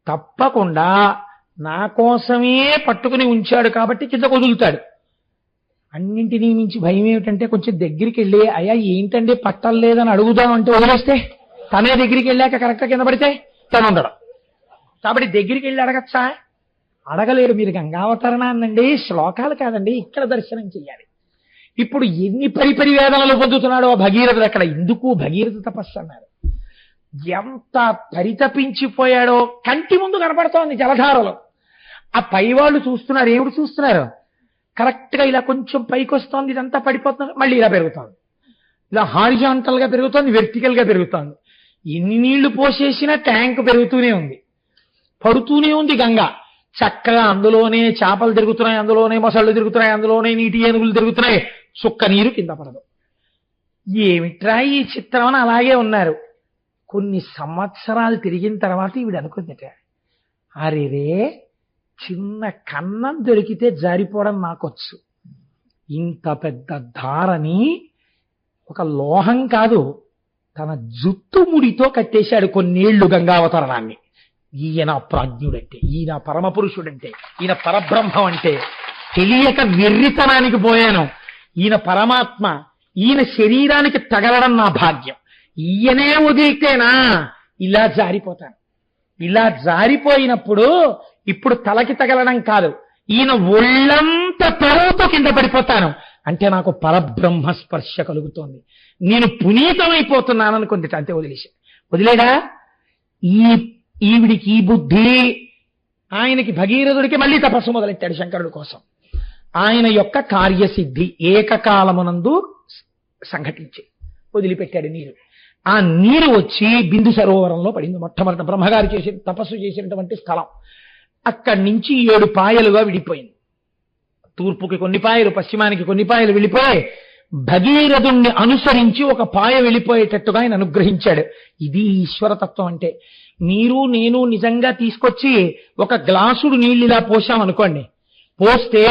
[SPEAKER 1] తప్పకుండా నా కోసమే పట్టుకుని ఉంచాడు కాబట్టి కింద వదులుతాడు. అన్నింటినీ మించి భయం ఏమిటంటే, కొంచెం దగ్గరికి వెళ్ళి అయ్యా ఏంటండి పట్టలేదని అడుగుదామంటే వదిలేస్తే, తనే దగ్గరికి వెళ్ళాక కరెక్ట్గా కింద పడితే తను ఉండడం. కాబట్టి దగ్గరికి వెళ్ళి అడగచ్చా? అడగలేడు. మీరు గంగావతరణాన్నండి, శ్లోకాలు కాదండి, ఇక్కడ దర్శనం చెయ్యాలి. ఇప్పుడు ఎన్ని పరిపరి వేదనలు పొందుతున్నాడో భగీరథుడు అక్కడ. ఎందుకు భగీరథ తపస్సు అన్నారు. ఎంత పరితపించిపోయాడో కంటి ముందు కనపడుతోంది జలధారలో. ఆ పైవాళ్ళు చూస్తున్నారు. ఏమిటి చూస్తున్నారు? కరెక్ట్ గా ఇలా కొంచెం పైకి వస్తోంది, ఇదంతా పడిపోతుంది, మళ్ళీ ఇలా పెరుగుతోంది, ఇలా హారిజాంటల్ గా పెరుగుతోంది, వెర్టికల్ గా పెరుగుతోంది. ఎన్ని నీళ్లు పోసేసినా ట్యాంక్ పెరుగుతూనే ఉంది, పడుతూనే ఉంది గంగ. చక్కగా అందులోనే చేపలు తిరుగుతున్నాయి, అందులోనే మొసళ్ళు తిరుగుతున్నాయి, అందులోనే నీటి ఏనుగులు తిరుగుతున్నాయి, చుక్క నీరు కింద పడదు. ఏమిట్రా ఈ చిత్రం అని అలాగే ఉన్నారు. కొన్ని సంవత్సరాలు తిరిగిన తర్వాత ఈవిడ అనుకుందిట, అరేరే చిన్న కన్నం దొరికితే జారిపోవడం నాకొచ్చు, ఇంత పెద్ద ధారని ఒక లోహం కాదు తన జుట్టు ముడితో కట్టేశాడు కొన్నేళ్లు గంగావతరణాన్ని. ఈయన ప్రాజ్ఞుడంటే, ఈయన పరమపురుషుడంటే, ఈయన పరబ్రహ్మం అంటే తెలియక వెర్రితనానికి పోయాను. ఈయన పరమాత్మ, ఈయన శరీరానికి తగలడం నా భాగ్యం. ఈయనే వదిలితేనా ఇలా జారిపోతాను. ఇలా జారిపోయినప్పుడు ఇప్పుడు తలకి తగలడం కాదు, ఈయన ఒళ్ళంత తరువుతో కింద పడిపోతాను. అంటే నాకు పరబ్రహ్మ స్పర్శ కలుగుతోంది, నేను పునీతమైపోతున్నాను అనుకుంది. అంతే వదిలేడా. ఈవిడికి ఈ బుద్ధి, ఆయనకి భగీరథుడికి మళ్ళీ తపస్సు మొదలెట్టాడు శంకరుడి కోసం. ఆయన యొక్క కార్యసిద్ధి ఏకకాలమునందు సంఘటించి వదిలిపెట్టాడు నీరు. ఆ నీరు వచ్చి బిందు సరోవరంలో పడింది. మొట్టమొదట బ్రహ్మగారు తపస్సు చేసినటువంటి స్థలం. అక్కడి నుంచి 7 పాయలుగా విడిపోయింది. తూర్పుకి కొన్ని పాయలు, పశ్చిమానికి కొన్ని పాయలు వెళ్ళిపోయి భగీరథుణ్ణి అనుసరించి ఒక పాయ వెళ్ళిపోయేటట్టుగా ఆయన అనుగ్రహించాడు. ఇది ఈశ్వరతత్వం అంటే. మీరు నేను నిజంగా తీసుకొచ్చి ఒక గ్లాసుడు నీళ్ళు ఇలా పోసామనుకోండి, పోస్తే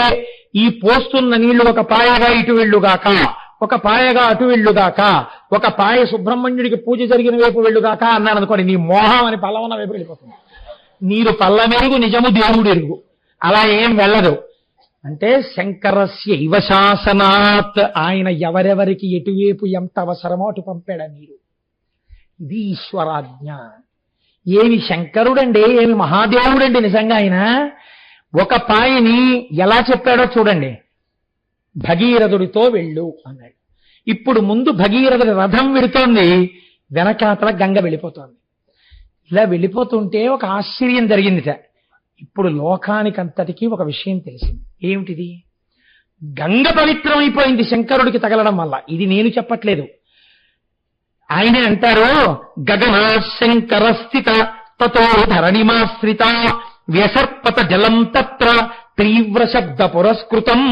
[SPEAKER 1] ఈ పోస్తున్న నీళ్లు ఒక పాయగా ఇటు వెళ్ళుగాక, ఒక పాయగా అటు వెళ్ళుగాక, ఒక పాయ సుబ్రహ్మణ్యుడికి పూజ జరిగిన వైపు వెళ్ళుగాక అన్నాడు అనుకోండి, నీ మోహం అని పల్లవన్న వైపు వెళ్ళిపోతుంది. నీరు పల్లమెరుగు నిజము దేవుడు ఎరుగు, అలా ఏం వెళ్ళదు. అంటే శంకరస్య ఇవ శాసనాత్, ఆయన ఎవరెవరికి ఎటువైపు ఎంత అవసరమో అటు పంపాడు నీరు. ఇది ఈశ్వరాజ్ఞ. ఏమి శంకరుడండి, ఏమి మహాదేవుడండి నిజంగా ఆయన. ఒక పాయని ఎలా చెప్పాడో చూడండి. భగీరథుడితో వెళ్ళు అన్నాడు. ఇప్పుడు ముందు భగీరథుడి రథం వెడుతోంది, వెనకాతల గంగ వెళ్ళిపోతోంది. ఇలా వెళ్ళిపోతుంటే ఒక ఆశ్చర్యం జరిగిందిట. ఇప్పుడు లోకానికంతటికీ ఒక విషయం తెలిసింది. ఏమిటిది? గంగ పవిత్రమైపోయింది శంకరుడికి తగలడం వల్ల. ఇది నేను చెప్పట్లేదు, ఆయనే అంటారు. గగనా శంకర స్థిత తతో ధరణిమాశ్రిత వ్యసర్పత జలం తత్ర తీవ్ర శబ్ద పురస్కృతం.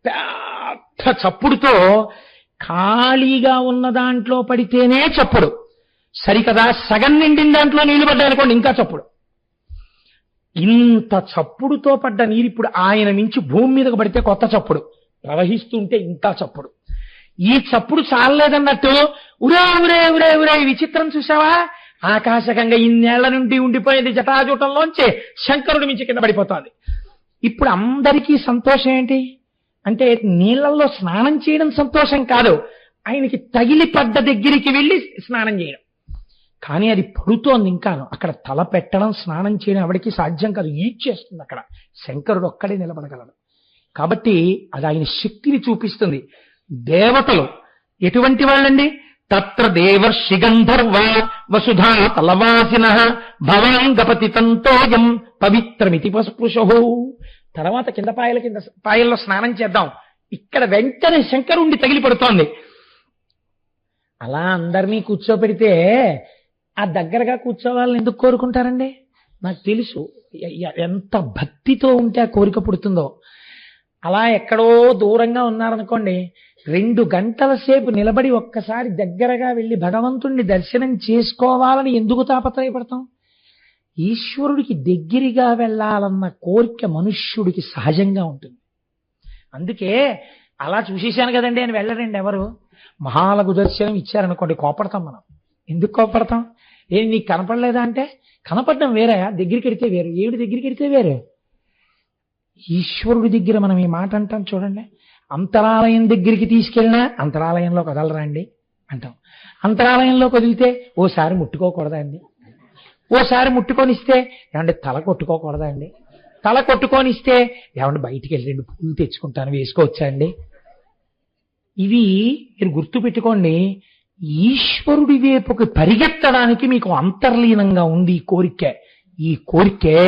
[SPEAKER 1] పెద్ద చప్పుడుతో ఖాళీగా ఉన్న దాంట్లో పడితేనే చప్పుడు సరికదా, సగం నిండిన దాంట్లో నీళ్లు పడ్డాయనుకోండి ఇంకా చప్పుడు. ఇంత చప్పుడుతో పడ్డ నీరు ఇప్పుడు ఆయన మించి భూమి మీదకు పడితే కొత్త చప్పుడు, ప్రవహిస్తుంటే ఇంకా చప్పుడు. ఈ చప్పుడు చాలలేదన్నట్టు ఉరే ఉరే ఉరే ఉరే విచిత్రం చూసావా, ఆకాశగంగా ఇన్నేళ్ల నుండి ఉండిపోయేది జటాజూటంలోంచే శంకరుడి మించి కింద పడిపోతుంది. ఇప్పుడు అందరికీ సంతోషం ఏంటి అంటే, నీళ్లలో స్నానం చేయడం సంతోషం కాదు, ఆయనకి తగిలి పడ్డ దగ్గరికి వెళ్ళి స్నానం చేయడం. కానీ అది పడుతోంది ఇంకాను. అక్కడ తల పెట్టడం, స్నానం చేయడం ఎవరికి సాధ్యం కాదు, ఈడ్చేస్తుంది. అక్కడ శంకరుడు ఒక్కడే నిలబడగలడు. కాబట్టి అది ఆయన శక్తిని చూపిస్తుంది. దేవతలు ఎటువంటి వాళ్ళండి? తత్ర దేవర్షి గంధర్వ వసుధా తలవాసిన భవాంగపతి తంతోయం పవిత్రమితి పస్పృశో. తర్వాత కింద పాయల్లో స్నానం చేద్దాం. ఇక్కడ వెంటనే శంకరుణ్ణి తగిలి పడుతోంది. అలా అందరినీ కూర్చోపెడితే ఆ దగ్గరగా కూర్చోవాలని ఎందుకు కోరుకుంటారండి? నాకు తెలుసు ఎంత భక్తితో ఉంటే ఆ కోరిక పుడుతుందో. అలా ఎక్కడో దూరంగా ఉన్నారనుకోండి, 2 గంటల సేపు నిలబడి ఒక్కసారి దగ్గరగా వెళ్ళి భగవంతుణ్ణి దర్శనం చేసుకోవాలని ఎందుకు తాపత్రయపడతాం? ఈశ్వరుడికి దగ్గరగా వెళ్ళాలన్న కోరిక మనుష్యుడికి సహజంగా ఉంటుంది. అందుకే అలా చూసేశాను కదండి అని వెళ్ళరండి ఎవరు. మహాలఘు దర్శనం ఇచ్చారనుకోండి, కోపడతాం మనం. ఎందుకు కోపడతాం? ఏం నీకు కనపడలేదా అంటే, కనపడడం వేరే, దగ్గరికి వెడితే వేరు. ఏమిటి దగ్గరికి వెడితే వేరు? ఈశ్వరుడి దగ్గర మనం ఈ మాట అంటాం చూడండి. అంతరాలయం దగ్గరికి తీసుకెళ్ళినా అంతరాలయంలో కదలరా అండి అంటాం. అంతరాలయంలో కదిలితే ఓసారి ముట్టుకోకూడదా అండి, ఓసారి ముట్టుకొనిస్తే ఏమంటే తల కొట్టుకోకూడదా అండి, తల కొట్టుకొనిస్తే ఏమంటే బయటికి వెళ్ళి 2 పూలు తెచ్చుకుంటాను వేసుకోవచ్చా అండి. ఇవి మీరు గుర్తు పెట్టుకోండి. ఈశ్వరుడి వైపుకి పరిగెత్తడానికి మీకు అంతర్లీనంగా ఉంది ఈ కోరిక. ఈ కోరికే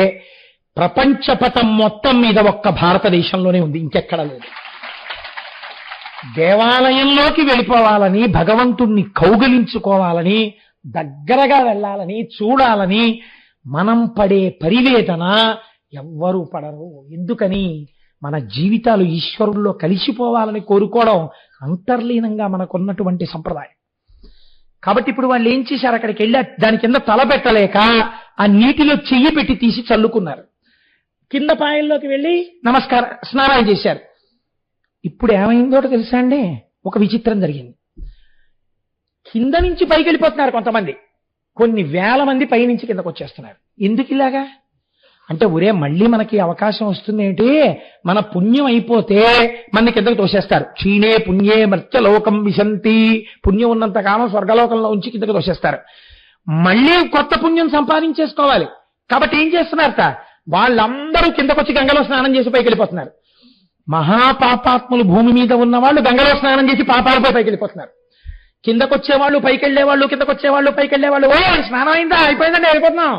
[SPEAKER 1] ప్రపంచపటం మొత్తం మీద ఒక్క భారతదేశంలోనే ఉంది, ఇంకెక్కడా లేదు. దేవాలయంలోకి వెళ్ళిపోవాలని, భగవంతుణ్ణి కౌగలించుకోవాలని, దగ్గరగా వెళ్ళాలని, చూడాలని మనం పడే పరివేదన ఎవ్వరూ పడరు. ఎందుకని? మన జీవితాలు ఈశ్వరుల్లో కలిసిపోవాలని కోరుకోవడం అంతర్లీనంగా మనకున్నటువంటి సంప్రదాయం. కాబట్టి ఇప్పుడు వాళ్ళు ఏం చేశారు, అక్కడికి వెళ్ళి దాని కింద తల పెట్టలేక ఆ నీటిలో చెయ్యి పెట్టి తీసి చల్లుకున్నారు. కింద పాయల్లోకి వెళ్ళి స్నానాలు చేశారు. ఇప్పుడు ఏమైందో తెలుసా అండి, ఒక విచిత్రం జరిగింది. కింద నుంచి పైకి వెళ్ళిపోతున్నారు కొంతమంది, కొన్ని వేల మంది పైనుంచి కిందకు వచ్చేస్తున్నారు. ఎందుకు ఇలాగా అంటే, ఒరే మళ్ళీ మనకి అవకాశం వస్తుంది ఏంటి, మన పుణ్యం అయిపోతే మన కిందకు తోసేస్తారు. క్షీణే పుణ్యే మర్త్యలోకం విశంతి, పుణ్యం ఉన్నంత కాలం స్వర్గలోకంలో ఉంచి కిందకు తోసేస్తారు. మళ్ళీ కొత్త పుణ్యం సంపాదించేసుకోవాలి. కాబట్టి ఏం చేస్తున్నారట, వాళ్ళందరూ కిందకొచ్చి గంగలో స్నానం చేసి పైకి వెళ్ళిపోతున్నారు. మహాపాపాత్ములు భూమి మీద ఉన్న వాళ్ళు గంగలో స్నానం చేసి పాపాలపై పైకి వెళ్ళిపోతున్నారు. కిందకొచ్చేవాళ్ళు పైకి వెళ్ళేవాళ్ళు, కిందకొచ్చేవాళ్ళు పైకి వెళ్ళేవాళ్ళు. ఓ స్నానం అయిందా, అయిపోయిందండి, వెళ్ళిపోతున్నాం.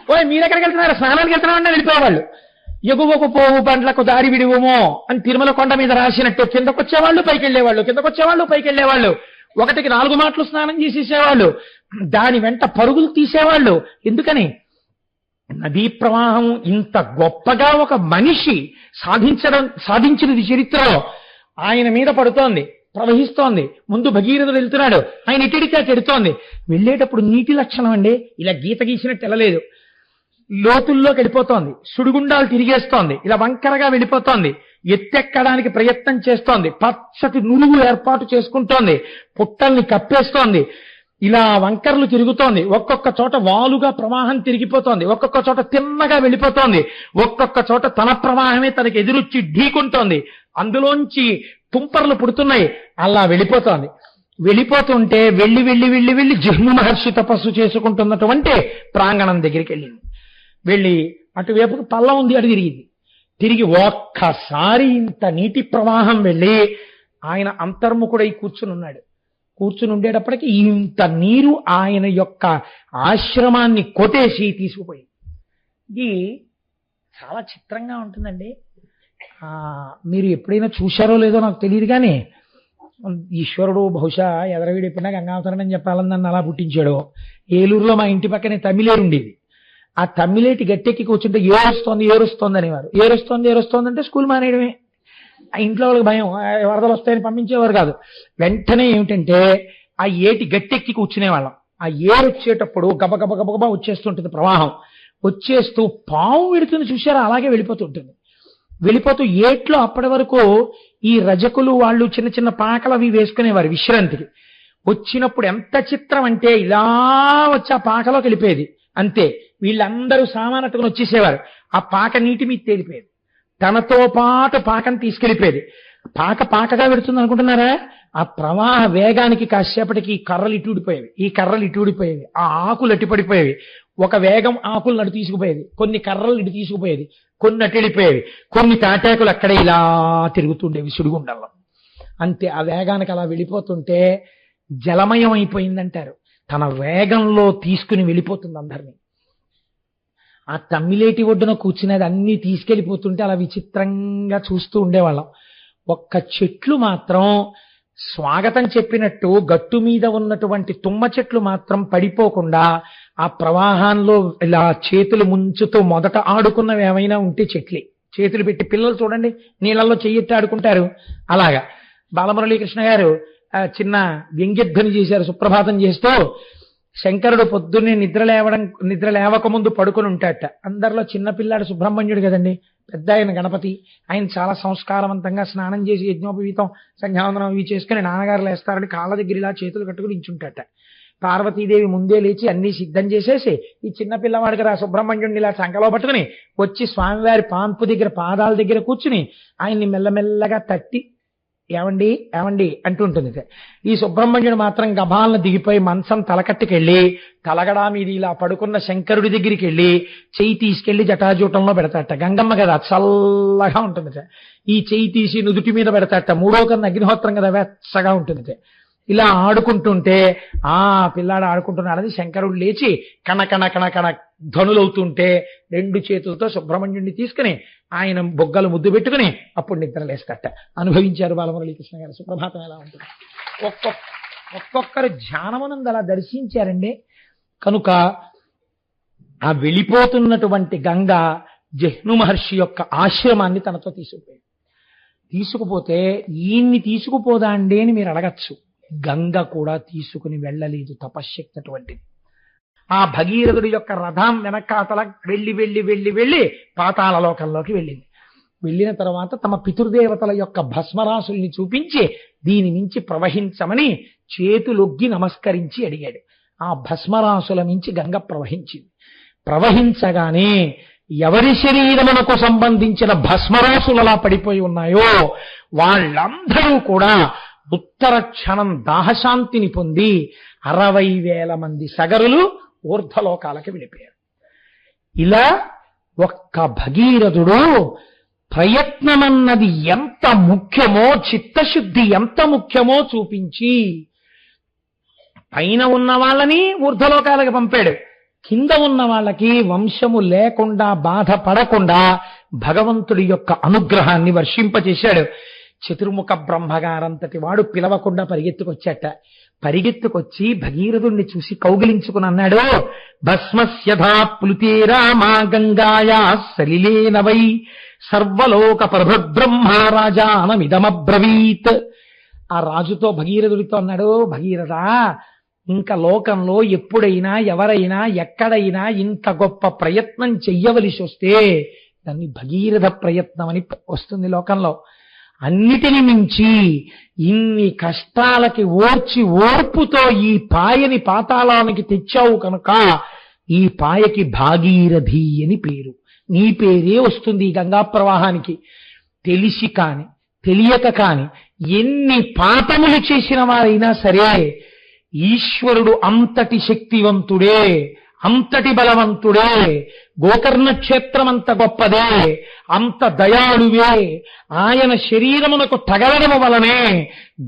[SPEAKER 1] ఓ మీరెక్కడికి వెళ్తున్నారు, స్నానానికి వెళ్తున్నామంటే వెళ్ళిపోయేవాళ్ళు. ఎగువకు పోవు బండ్లకు దారి విడివమో అని తిరుమల కొండ మీద రాసినట్టు కిందకొచ్చేవాళ్ళు పైకి వెళ్ళేవాళ్ళు, కిందకొచ్చేవాళ్ళు పైకి వెళ్ళేవాళ్ళు. 1కి 4 మాటలు స్నానం చేసేసేవాళ్ళు, దాని వెంట పరుగులు తీసేవాళ్ళు. ఎందుకని? నదీ ప్రవాహం ఇంత గొప్పగా ఒక మనిషి సాధించినది చరిత్రలో. ఆయన మీద పడుతోంది, ప్రవహిస్తోంది. ముందు భగీరథుడు వెళ్తున్నాడు, ఆయన ఇటుడితే అటు ఎడుతోంది. వెళ్ళేటప్పుడు నీటి లక్షణం అండి, ఇలా గీత గీసినట్టు వెళ్ళలేదు, లోతుల్లోకి వెళ్ళిపోతోంది. సుడిగుండాలు తిరిగేస్తోంది, ఇలా వంకరగా వెళ్ళిపోతోంది. ఎత్తెక్కడానికి ప్రయత్నం చేస్తోంది, పచ్చటి నురుగు ఏర్పాటు చేసుకుంటోంది, పుట్టల్ని కప్పేస్తోంది. ఇలా వంకర్లు తిరుగుతోంది, ఒక్కొక్క చోట వాలుగా ప్రవాహం తిరిగిపోతోంది, ఒక్కొక్క చోట తిన్నగా వెళ్ళిపోతోంది, ఒక్కొక్క చోట తన ప్రవాహమే తనకి ఎదురొచ్చి ఢీకుంటోంది, అందులోంచి తుంపర్లు పుడుతున్నాయి. అలా వెళ్ళిపోతోంది. వెళ్ళిపోతుంటే వెళ్ళి వెళ్ళి వెళ్ళి వెళ్ళి జహ్ను మహర్షి తపస్సు చేసుకుంటున్నటువంటి ప్రాంగణం దగ్గరికి వెళ్ళింది. వెళ్ళి అటువైపుకి పల్లం ఉంది, అటు తిరిగింది. తిరిగి ఒక్కసారి ఇంత నీటి ప్రవాహం వెళ్ళి ఆయన అంతర్ముఖుడై కూర్చుని ఉన్నాడు. కూర్చుని ఉండేటప్పటికి ఇంత నీరు ఆయన యొక్క ఆశ్రమాన్ని కొట్టేసి తీసుకుపోయింది. ఇది చాలా చిత్రంగా ఉంటుందండి. మీరు ఎప్పుడైనా చూశారో లేదో నాకు తెలియదు, కానీ ఈశ్వరుడు బహుశా ఎదరవీడిపోయినా గంగావతరణం చెప్పాలని నన్ను అలా పుట్టించాడు. ఏలూరులో మా ఇంటి పక్కనే తమిళేరు ఉండేది. ఆ తమిళేటి గట్టెక్కి కూర్చుంటే ఏరుస్తోంది ఏరుస్తోంది అనేవారు. ఏరుస్తోంది అంటే స్కూల్ మానేయడమే. ఆ ఇంట్లో వాళ్ళకి భయం, వరదలు వస్తాయని పంపించేవారు కాదు. వెంటనే ఏమిటంటే ఆ ఏటి గట్టెక్కి కూర్చునేవాళ్ళం. ఆ ఏరు వచ్చేటప్పుడు గబగబ గబగబా వచ్చేస్తుంటుంది ప్రవాహం. వచ్చేస్తూ పాము వెడుతుంది చూసారా, అలాగే వెళ్ళిపోతుంటుంది. వెళ్ళిపోతూ ఏట్లో అప్పటి వరకు ఈ రజకులు వాళ్ళు చిన్న చిన్న పాకలు అవి వేసుకునేవారు విశ్రాంతికి. వచ్చినప్పుడు ఎంత చిత్రం అంటే ఇలా వచ్చి ఆ పాకలోకి వెళ్ళిపోయేది అంతే. వీళ్ళందరూ సామానట్టుకుని వచ్చేసేవారు. ఆ పాక నీటి మీద తేలిపోయేది, తనతో పాటు పాకను తీసుకెళ్ళిపోయేది. పాకగా పెడుతుంది అనుకుంటున్నారా? ఆ ప్రవాహ వేగానికి కాసేపటికి ఈ కర్రలు ఇటుడిపోయేవి, ఆ ఆకులు అట్టిపడిపోయేవి. ఒక వేగం ఆకులు నటు తీసుకుపోయేది, కొన్ని కర్రలు ఇటు తీసుకుపోయేది, కొన్ని అటు వెళ్ళిపోయేవి, కొన్ని తాటాకులు అక్కడే ఇలా తిరుగుతుండేవి సుడిగుండంలో. అంతే. ఆ వేగానికి అలా వెళ్ళిపోతుంటే జలమయం అయిపోయిందంటారు. తన వేగంలో తీసుకుని వెళ్ళిపోతుంది అందరినీ. ఆ తమ్మిలేటి ఒడ్డున కూర్చునేది అన్ని తీసుకెళ్ళిపోతుంటే అలా విచిత్రంగా చూస్తూ ఉండేవాళ్ళం. ఒక్క చెట్లు మాత్రం స్వాగతం చెప్పినట్టు గట్టు మీద ఉన్నటువంటి తుమ్మ చెట్లు మాత్రం పడిపోకుండా ఆ ప్రవాహంలో ఇలా చేతులు ముంచుతూ మొదట ఆడుకున్నవి ఏమైనా ఉంటే చెట్లే. చేతులు పెట్టి పిల్లలు చూడండి నీళ్ళల్లో చెయ్యెత్తి ఆడుకుంటారు. అలాగా బాలమురళీకృష్ణ గారు చిన్న వ్యంగ్యధ్వని చేశారు సుప్రభాతం చేస్తూ. శంకరుడు పొద్దున్నే నిద్ర లేవక ముందు పడుకుని ఉంటాడట. అందరిలో చిన్నపిల్లాడు సుబ్రహ్మణ్యుడు కదండి, పెద్ద ఆయన గణపతి. ఆయన చాలా సంస్కారవంతంగా స్నానం చేసి యజ్ఞోపవీతం సంధ్యావందనం ఇవి చేసుకుని నాన్నగారు లేస్తారని కాళ్ళ దగ్గర ఇలా చేతులు కట్టుకుని ఇంచుంటాడట. పార్వతీదేవి ముందే లేచి అన్ని సిద్ధం చేసేసి ఈ చిన్న పిల్లవాడు కదా సుబ్రహ్మణ్యుడిని ఇలా చంకలో పట్టుకుని వచ్చి స్వామివారి పాన్పు దగ్గర పాదాల దగ్గర కూర్చుని ఆయన్ని మెల్లమెల్లగా తట్టి ఏమండి ఏమండి అంటుంటుంది. ఈ సుబ్రహ్మణ్యుడు మాత్రం గభాలను దిగిపోయి మంచం తలకట్టుకెళ్ళి తలగడా మీద ఇలా పడుకున్న శంకరుడి దగ్గరికి వెళ్ళి చెయ్యి తీసుకెళ్లి జటాజూటంలో పెడతాట. గంగమ్మ కదా చల్లగా ఉంటుంది. ఈ చెయ్యి తీసి నుదుటి మీద పెడతాట. మూడో కన్నా అగ్నిహోత్రం కదా వెచ్చగా ఉంటుంది. ఇలా ఆడుకుంటుంటే పిల్లాడు ఆడుకుంటున్నాడని శంకరుడు లేచి కణ ధనులవుతుంటే రెండు చేతులతో సుబ్రహ్మణ్యుడిని తీసుకుని ఆయన బొగ్గలు ముద్దు పెట్టుకుని అప్పుడు నిద్రలేస్తట. అనుభవించారు బాలమురళీకృష్ణ గారు. సుప్రభాతం ఎలా ఉంటుంది. ఒక్కొక్కరు ధ్యానమునందు అలా దర్శించారండి. కనుక ఆ వెళ్ళిపోతున్నటువంటి గంగ జహ్ను మహర్షి యొక్క ఆశ్రమాన్ని తనతో తీసుకుపోతే ఈయన్ని తీసుకుపోదా అండి అని మీరు అడగచ్చు. గంగ కూడా తీసుకుని వెళ్ళలేదు, తపశ్శక్తి అటువంటిది. ఆ భగీరథుడి యొక్క రథం వెనకాతల వెళ్ళి వెళ్ళి వెళ్ళి వెళ్ళి పాతాళ లోకంలోకి వెళ్ళింది. వెళ్ళిన తర్వాత తమ పితృదేవతల యొక్క భస్మరాసుల్ని చూపించి దీని నుంచి ప్రవహించమని చేతులొగ్గి నమస్కరించి అడిగాడు. ఆ భస్మరాసుల నుంచి గంగ ప్రవహించింది. ప్రవహించగానే ఎవరి శరీరమునకు సంబంధించిన భస్మరాసులు అలా పడిపోయి ఉన్నాయో వాళ్ళందరూ కూడా ఉత్తర క్షణం దాహశాంతిని పొంది 60,000 మంది సగరులు ఊర్ధ్వలోకాలకి వెళ్ళిపోయారు. ఇలా ఒక్క భగీరథుడు ప్రయత్నమన్నది ఎంత ముఖ్యమో, చిత్తశుద్ధి ఎంత ముఖ్యమో చూపించి పైన ఉన్న వాళ్ళని ఊర్ధ్వలోకాలకు పంపాడు. కింద ఉన్న వాళ్ళకి వంశము లేకుండా బాధపడకుండా భగవంతుడి యొక్క అనుగ్రహాన్ని వర్షింపచేశాడు. చతుర్ముఖ బ్రహ్మగారంతటి వాడు పిలవకుండా పరిగెత్తుకొచ్చాట. పరిగెత్తుకొచ్చి భగీరథుణ్ణి చూసి కౌగిలించుకుని అన్నాడు, భస్మస్యథా ప్లుతే రామా గంగాయా సలిలేనవై సర్వలోక ప్రభబ్రహ్మ రాజానమిదమబ్రవీత్. ఆ రాజుతో భగీరథుడితో అన్నాడు, భగీరథ ఇంకా లోకంలో ఎప్పుడైనా ఎవరైనా ఎక్కడైనా ఇంత గొప్ప ప్రయత్నం చెయ్యవలసి వస్తే దాన్ని భగీరథ ప్రయత్నం అని వస్తుంది లోకంలో. అన్నిటిని మించి ఇన్ని కష్టాలకి ఓర్పుతో ఈ పాయని పాతాళానికి తెచ్చావు కనుక ఈ పాయకి భాగీరథి అని పేరు. నీ పేరే వస్తుంది ఈ గంగా ప్రవాహానికి. తెలిసి కాని తెలియక కాని ఎన్ని పాపములు చేసిన వారైనా సరే ఈశ్వరుడు అంతటి శక్తివంతుడే, అంతటి బలవంతుడే, గోకర్ణ క్షేత్రం అంత గొప్పదే, అంత దయాళువే. ఆయన శరీరమునకు తగలడము వలనే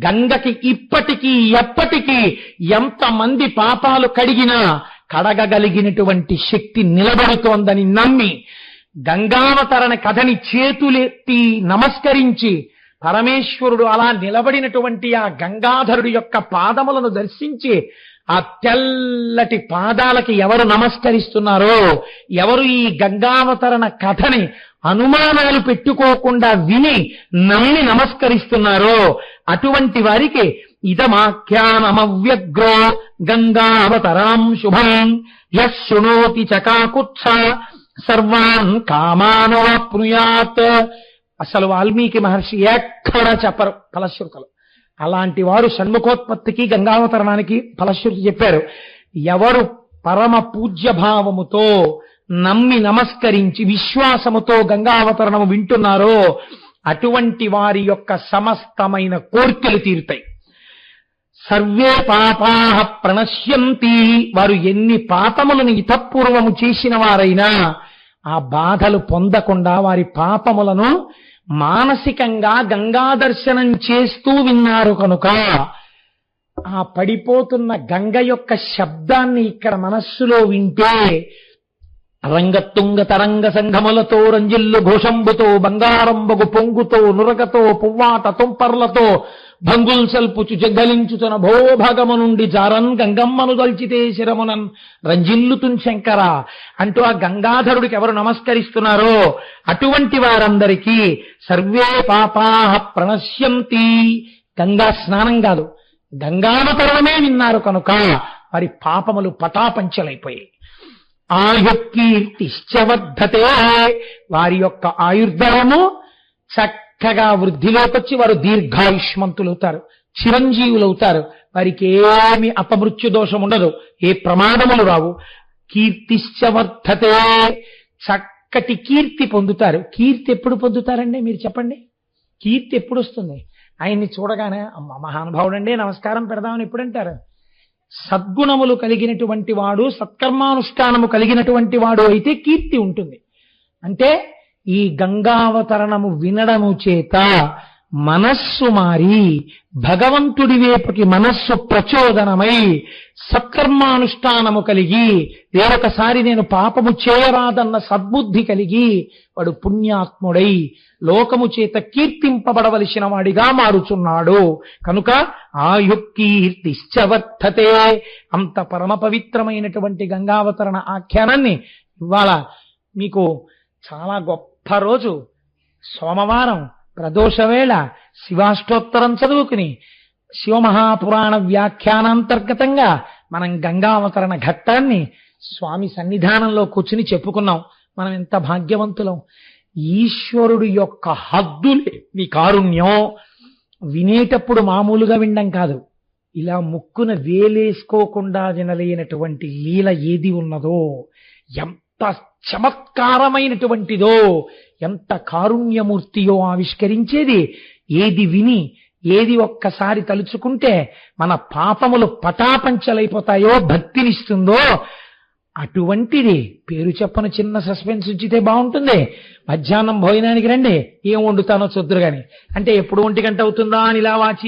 [SPEAKER 1] గంగకి ఇప్పటికీ ఎప్పటికీ ఎంతమంది పాపాలు కడిగినా కడగగలిగినటువంటి శక్తి నిలబడుతోందని నమ్మి గంగావతరణ కథని చేతులెత్తి నమస్కరించి పరమేశ్వరుడు అలా నిలబడినటువంటి ఆ గంగాధరుడి యొక్క పాదములను దర్శించి ఆ తెల్లటి పాదాలకి ఎవరు నమస్కరిస్తున్నారో, ఎవరు ఈ గంగావతరణ కథని అనుమానాలు పెట్టుకోకుండా విని నమ్మి నమస్కరిస్తున్నారో అటువంటి వారికి ఇదమాఖ్యానమవ్యగ్రో గంగావతరాం శుభం యః శృణోతి చకాకుత్స సర్వాన్ కామానవాప్నుయాత్. అసలు వాల్మీకి మహర్షి ఎక్కడా చెప్పరు ఫలశ్రుతలు. అలాంటి వారు షణ్ముఖోత్పత్తికి గంగావతరణానికి ఫలశ్రుతి చెప్పారు. ఎవరు పరమ పూజ్యభావముతో నమ్మి నమస్కరించి విశ్వాసముతో గంగావతరణము వింటున్నారో అటువంటి వారి యొక్క సమస్తమైన కోర్కెలు తీరుతాయి. సర్వే పాపాః ప్రణశ్యంతి. వారు ఎన్ని పాపములను ఇతపూర్వము చేసిన వారైనా ఆ బాధలు పొందకుండా వారి పాపములను మానసికంగా గంగా దర్శనం చేస్తూ విన్నారు కనుక ఆ పడిపోతున్న గంగ యొక్క శబ్దాన్ని ఇక్కడ మనస్సులో వింటే రంగతుంగ తరంగ సంఘములతో రంజిల్లు ఘోషంబుతో బంగారంబగు పొంగుతో నురగతో పువ్వాట తుంపర్లతో భంగుల్ సల్పుచు జగ్గలించుతున్న భోభాగము నుండి జారన్ గంగమ్మను దల్చితే శిరమునన్ రంజిల్లుతున్ శంకర అంటూ ఆ గంగాధరుడికి ఎవరు నమస్కరిస్తున్నారో అటువంటి వారందరికీ సర్వే పాపాః ప్రణశ్యంతి. గంగా స్నానం కాదు, గంగావతరణమే విన్నారు కనుక వారి పాపములు పటాపంచలైపోయాయి. ఆయుకీర్తిశ్చ వర్ధతే. వారి యొక్క ఆయుర్ధరము చక్కగా వృద్ధిలోకొచ్చి వారు దీర్ఘాయుష్మంతులవుతారు, చిరంజీవులవుతారు. వారికి ఏమి అపమృత్యు దోషం ఉండదు, ఏ ప్రమాదములు రావు. కీర్తిశ్చ వర్ధతే. చక్కటి కీర్తి పొందుతారు. కీర్తి ఎప్పుడు పొందుతారండి మీరు చెప్పండి? కీర్తి ఎప్పుడు వస్తుంది? ఆయన్ని చూడగానే అమ్మ మహానుభావుడండి నమస్కారం పెడదామని ఎప్పుడంటారు? సద్గుణములు కలిగినటువంటి వాడు, సత్కర్మానుష్ఠానము కలిగినటువంటి వాడు అయితే కీర్తి ఉంటుంది. అంటే ఈ గంగావతరణము వినడము చేత మనస్సు మారి భగవంతుడి వైపుకి మనస్సు ప్రచోదనమై సత్కర్మానుష్ఠానము కలిగి వేరొకసారి నేను పాపము చేయరాదన్న సద్బుద్ధి కలిగి వాడు పుణ్యాత్ముడై లోకము చేత కీర్తింపబడవలసిన వాడిగా మారుచున్నాడు. కనుక ఆయుకీర్తిశ్చ వర్ధతే. అంత పరమ పవిత్రమైనటువంటి గంగావతరణ ఆఖ్యానాన్ని ఇవాళ మీకు చాలా గొప్ప రోజు సోమవారం ప్రదోషవేళ శివాష్టోత్తరం చదువుకుని శివమహాపురాణ వ్యాఖ్యానాంతర్గతంగా మనం గంగావతరణ ఘట్టాన్ని స్వామి సన్నిధానంలో కూర్చుని చెప్పుకున్నాం. మనం ఎంత భాగ్యవంతులం. ఈశ్వరుడు యొక్క హద్దులేని కారుణ్యం వినేటప్పుడు మామూలుగా వినడం కాదు, ఇలా ముక్కున వేలేసుకోకుండా వినలేనటువంటి లీల ఏది ఉన్నదో, ఎంత చమత్కారమైనటువంటిదో, ఎంత కారుణ్యమూర్తియో ఆవిష్కరించేది ఏది విని ఏది ఒక్కసారి తలుచుకుంటే మన పాపములు పటాపంచలైపోతాయో భక్తినిస్తుందో అటువంటిది. పేరు చెప్పను చిన్న సస్పెన్స్ ఉంచితే బాగుంటుంది. మధ్యాహ్నం భోజనానికి రండి, ఏం వండుతానో చూద్దురు గాని అంటే ఎప్పుడు 1 గంట అవుతుందా అని ఇలా వాచి